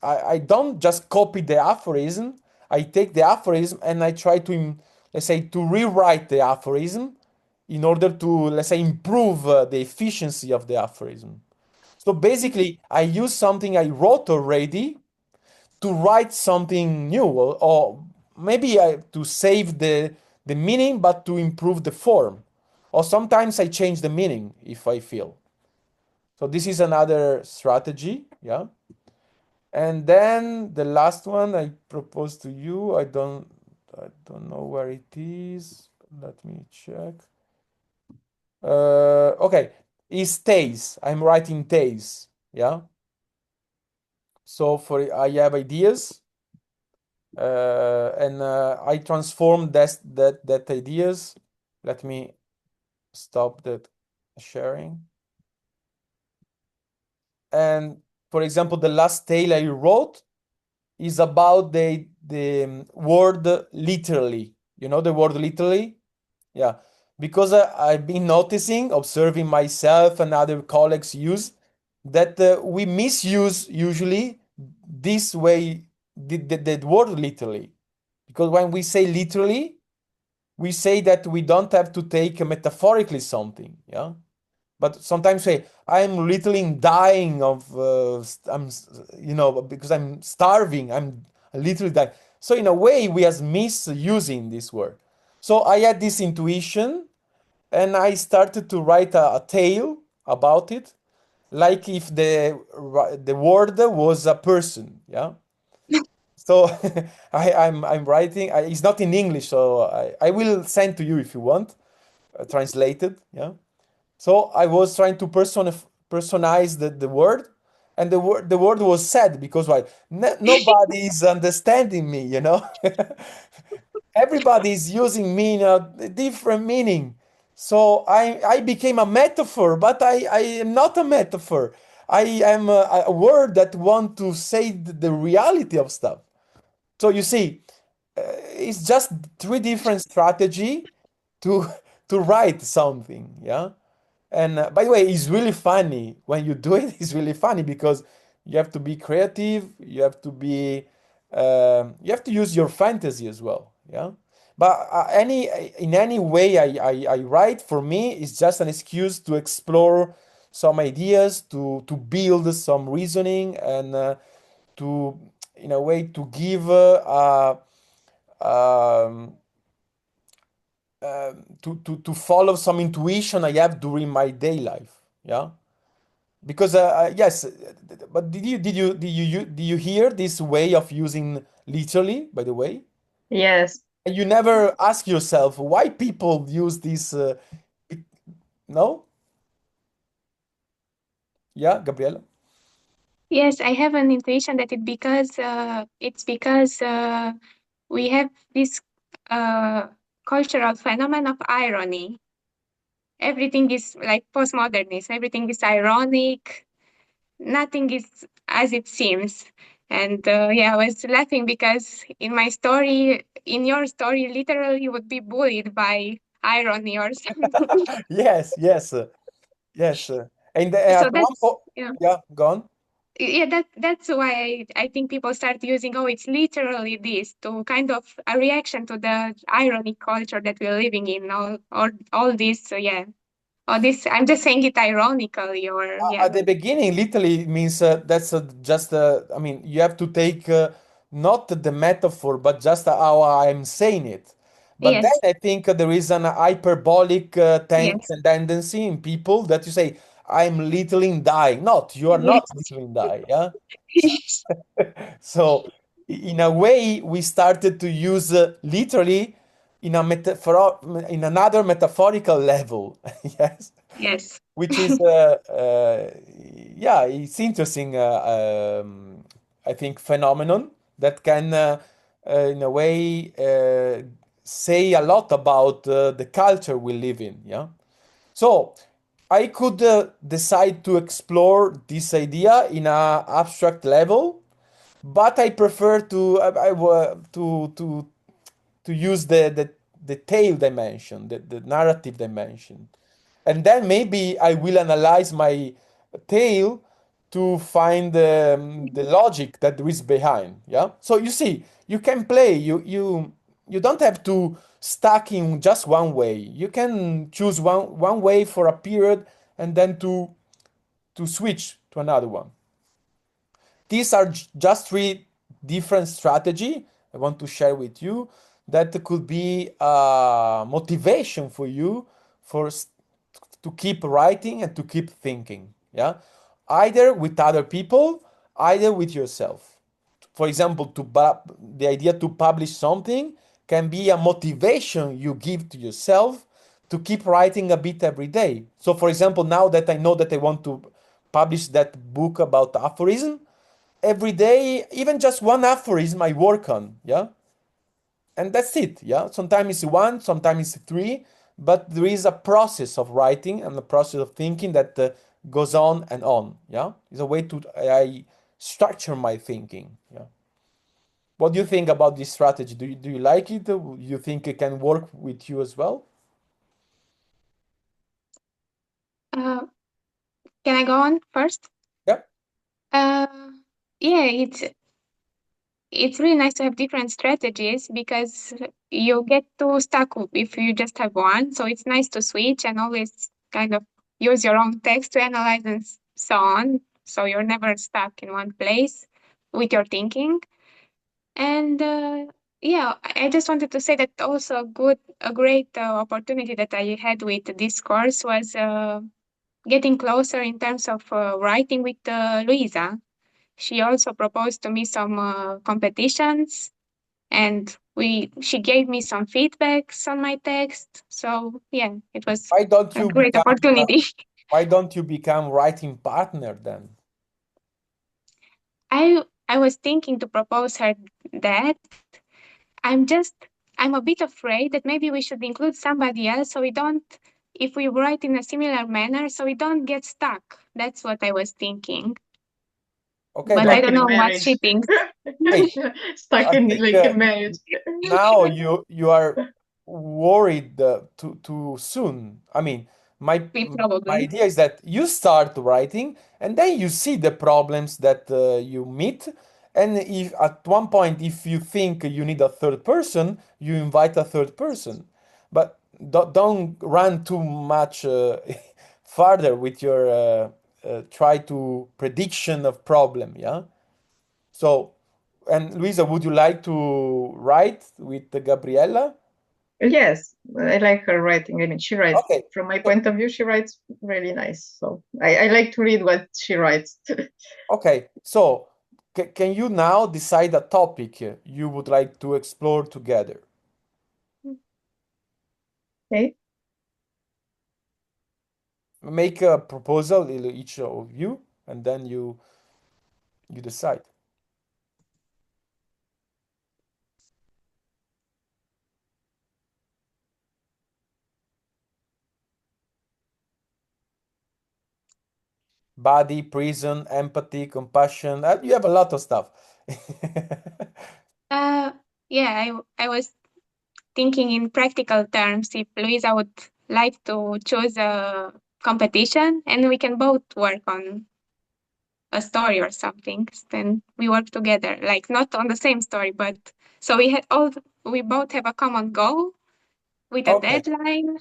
I don't just copy the aphorism. I take the aphorism and I try to, let's say, to rewrite the aphorism in order to, let's say, improve the efficiency of the aphorism. So basically, I use something I wrote already to write something new, or maybe to save the meaning but to improve the form, or sometimes I change the meaning if I feel. So this is another strategy. Yeah. And then the last one I propose to you, I don't know where it is. Let me check. Okay, is tales. I'm writing tales. Yeah. So I have ideas, and I transform that ideas. Let me stop that sharing. And for example, the last tale I wrote is about the word literally. You know the word literally? Yeah. Because I've been noticing, observing myself and other colleagues use that we misuse usually this way the word literally. Because when we say literally, we say that we don't have to take metaphorically something. Yeah. But sometimes say I'm literally dying of because I'm starving. I'm literally dying. So in a way, we are misusing this word. So I had this intuition, and I started to write a tale about it, like if the word was a person. Yeah. So I'm writing. It's not in English, so I will send to you if you want, translated. Yeah. So I was trying to personize the word, and the word was sad because why? Nobody is understanding me, you know. Everybody is using me in a different meaning. So I became a metaphor, but I am not a metaphor. I am a word that want to say the reality of stuff. So you see, it's just three different strategy to to write something. Yeah. And by the way, it's really funny when you do it. It's really funny because you have to be creative. You have to use your fantasy as well. Yeah. But in any way I write, for me, it's just an excuse to explore some ideas, to build some reasoning, and to, in a way, to give um, to follow some intuition I have during my day life. Yeah. Because yes, but did you hear this way of using literally, by the way? Yes. And you never ask yourself why people use this, no? Yeah, Gabriela? Yes, I have an intuition that it's because we have this uh, cultural phenomenon of irony. Everything is like postmodernism. Everything is ironic. Nothing is as it seems. And yeah, I was laughing because in your story, literally you would be bullied by irony or something. Yes, yes, yes. And So at one that's point, yeah, gone. yeah, that's why I think people start using, oh, it's literally this, to kind of a reaction to the ironic culture that we're living in, all this. So yeah, all this, I'm just saying it ironically, or yeah. At the beginning, literally means that's just I mean, you have to take not the metaphor, but just how I'm saying it. But then Yes, I think there is an hyperbolic yes, tendency in people that you say, I'm literally dying. Not, you are not yes, literally dying. Yeah. yes, So, in a way, we started to use literally in a metaphor, in another metaphorical level. Yes, yes, which is yeah, it's interesting. I think phenomenon that can in a way say a lot about the culture we live in. Yeah. So I could decide to explore this idea in a abstract level, but I prefer to use the tale dimension, the narrative dimension. And then maybe I will analyze my tale to find the logic that there is behind. Yeah. So you see, you can play. You don't have to stuck in just one way. You can choose one way for a period and then to switch to another one. These are just three different strategy I want to share with you that could be motivation for you for to keep writing and to keep thinking. Yeah, either with other people, either with yourself. For example, the idea to publish something can be a motivation you give to yourself to keep writing a bit every day. So, for example, now that I know that I want to publish that book about aphorism, every day, even just one aphorism I work on. Yeah. And that's it. Yeah. Sometimes it's one, sometimes it's three, but there is a process of writing and a process of thinking that goes on and on. Yeah, it's a way to I structure my thinking. Yeah. What do you think about this strategy? Do you like it? Do you think it can work with you as well? Uh, can I go on first? Yeah. Yeah, it's really nice to have different strategies because you get too stuck if you just have one. So it's nice to switch and always kind of use your own text to analyze and so on. So you're never stuck in one place with your thinking. And yeah, I just wanted to say that also a great opportunity that I had with this course was getting closer in terms of writing with Luisa. She also proposed to me some competitions, and she gave me some feedbacks on my text. So yeah, it was Why don't a you great become opportunity. why don't you become writing partner then? I was thinking to propose her that. I'm just I'm a bit afraid that maybe we should include somebody else so we don't if we write in a similar manner so we don't get stuck. That's what I was thinking. Okay, But I but Stuck don't in know what marriage. she thinks. hey, Stuck I in think like a marriage. now you are worried too soon. I mean, my We my probably. idea is that you start writing and then you see the problems that you meet, and if at one point if you think you need a third person, you invite a third person, but don't run too much farther with your try to prediction of problem. Yeah. So, and Luisa, would you like to write with Gabriella? Yes, I like her writing. I mean, she writes, Okay. from my So, point of view, she writes really nice. So I like to read what she writes. okay. So, can you now decide a topic you would like to explore together? Okay. Make a proposal, each of you, and then you decide. Body, prison, empathy, compassion. You have a lot of stuff. Uh yeah, I was thinking in practical terms if Luisa would like to choose a competition and we can both work on a story or something, then we work together, like not on the same story, but so we both have a common goal with a Okay. deadline.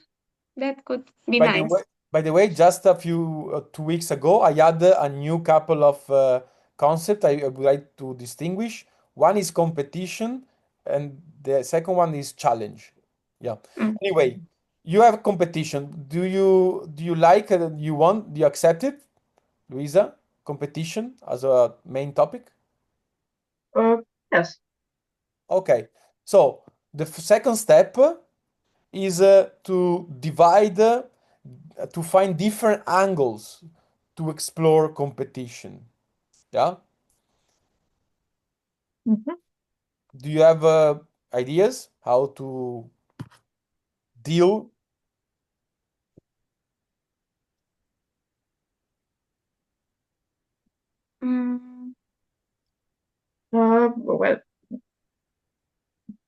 That could be By the way, nice. just a few 2 weeks ago, I had a new couple of concept I would like to distinguish. One is competition, and the second one is challenge. Yeah. Mm. Anyway, you have competition. Do you like it? Do you accept it, Luisa? Competition as a main topic? Uh, yes. Okay. So the second step is to divide, to find different angles to explore competition. Yeah. Mhm. Do you have ideas how to deal? Mm, Well,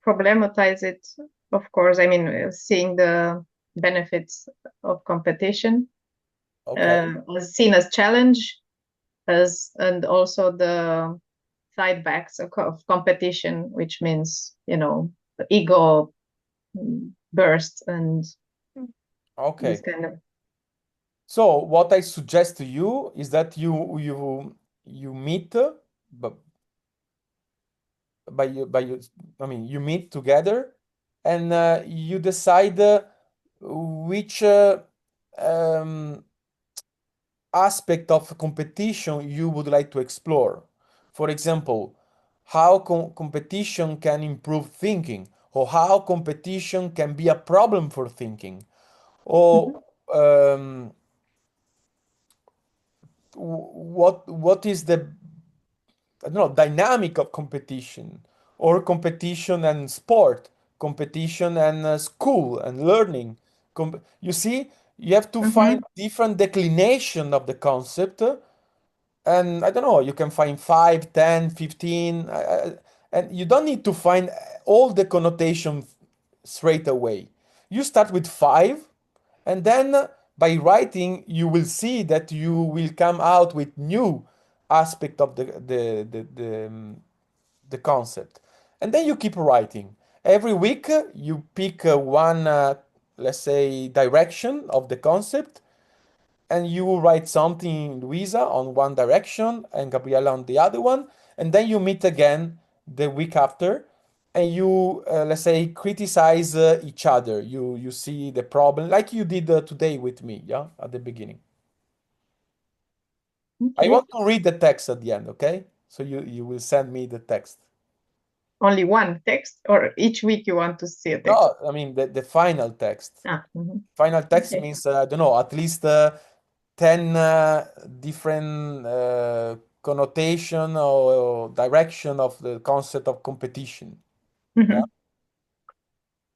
problematize it, of course. I mean, seeing the benefits of competition, Okay. as seen as challenge, and also the side backs of competition, which means, the ego burst and this Okay. kind of. So what I suggest to you is that you meet, but by you, I mean you meet together, and you decide which um, aspect of competition you would like to explore. For example, how competition can improve thinking, or how competition can be a problem for thinking, Mhm. or what is the, I don't know, dynamic of competition, or competition and sport, competition and school and learning. You see, you have to find different declination of the concept. And I don't know, you can find 5, 10, 15, and you don't need to find all the connotation straight away. You start with 5, and then by writing, you will see that you will come out with new aspect of the concept. And then you keep writing. Every week, you pick one, let's say, direction of the concept, and you will write something, Luisa, on one direction and Gabriella on the other one, and then you meet again the week after, and you, let's say, criticize each other. You see the problem, like you did today with me, yeah, at the beginning. I Okay. want to read the text at the end, okay? So you will send me the text. Only one text, or each week you want to see a text? No, I mean the final text. Final text Okay. means, I don't know, at least 10 different connotation or direction of the concept of competition. Yeah.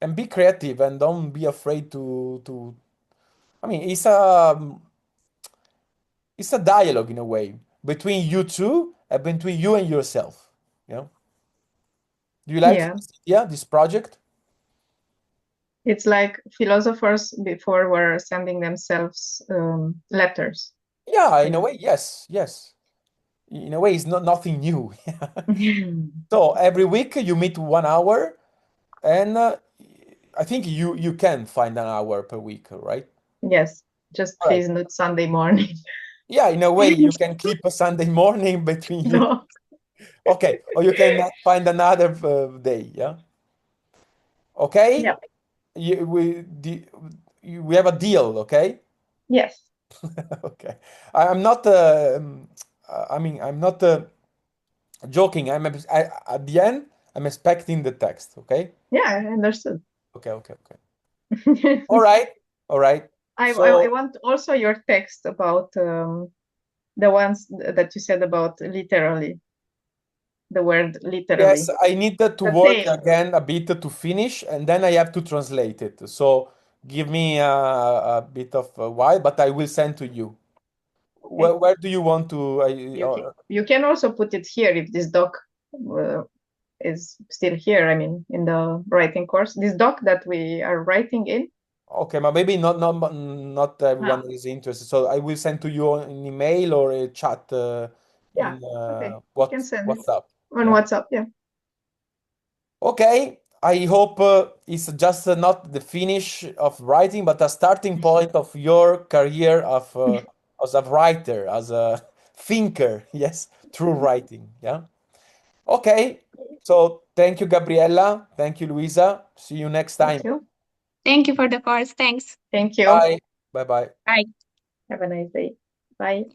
And be creative and don't be afraid to I mean, it's a dialogue in a way between you two and between you and yourself. Yeah. Do you like Yeah. this idea, this project? It's like philosophers before were sending themselves letters. Yeah, in a way, yes, yes. In a way, it's not nothing new. So every week you meet 1 hour, and I think you can find an hour per week, right? Yes, just All right. please not Sunday morning. Yeah, in a way you can keep a Sunday morning between you. No. Okay, or you can find another day, yeah? Okay? Yeah. We have a deal, okay? Yes. Okay. I'm not I mean, I'm not joking. At the end, I'm expecting the text, okay? Yeah, I understood. Okay. All right. I So want also your text about the ones that you said about literally, the word literally. yes, I needed to The work tail. again a bit to finish, and then I have to translate it. So give me a bit of a while, but I will send to you. Okay. Where do you want to? You can also put it here if this doc is still here. I mean, in the writing course, this doc that we are writing in. Okay, but maybe not everyone is interested. So I will send to you an email or a chat Yeah. in Okay. You can send it WhatsApp. on Yeah. WhatsApp. Yeah. Okay, I hope it's just not the finish of writing, but a starting point of your career of as a writer, as a thinker. Yes, through writing. Yeah. Okay. So thank you, Gabriella. Thank you, Luisa. See you next time. Thank you. Thank you for the course. Thanks. Thank you. Bye. Bye. Bye. Bye. Have a nice day. Bye.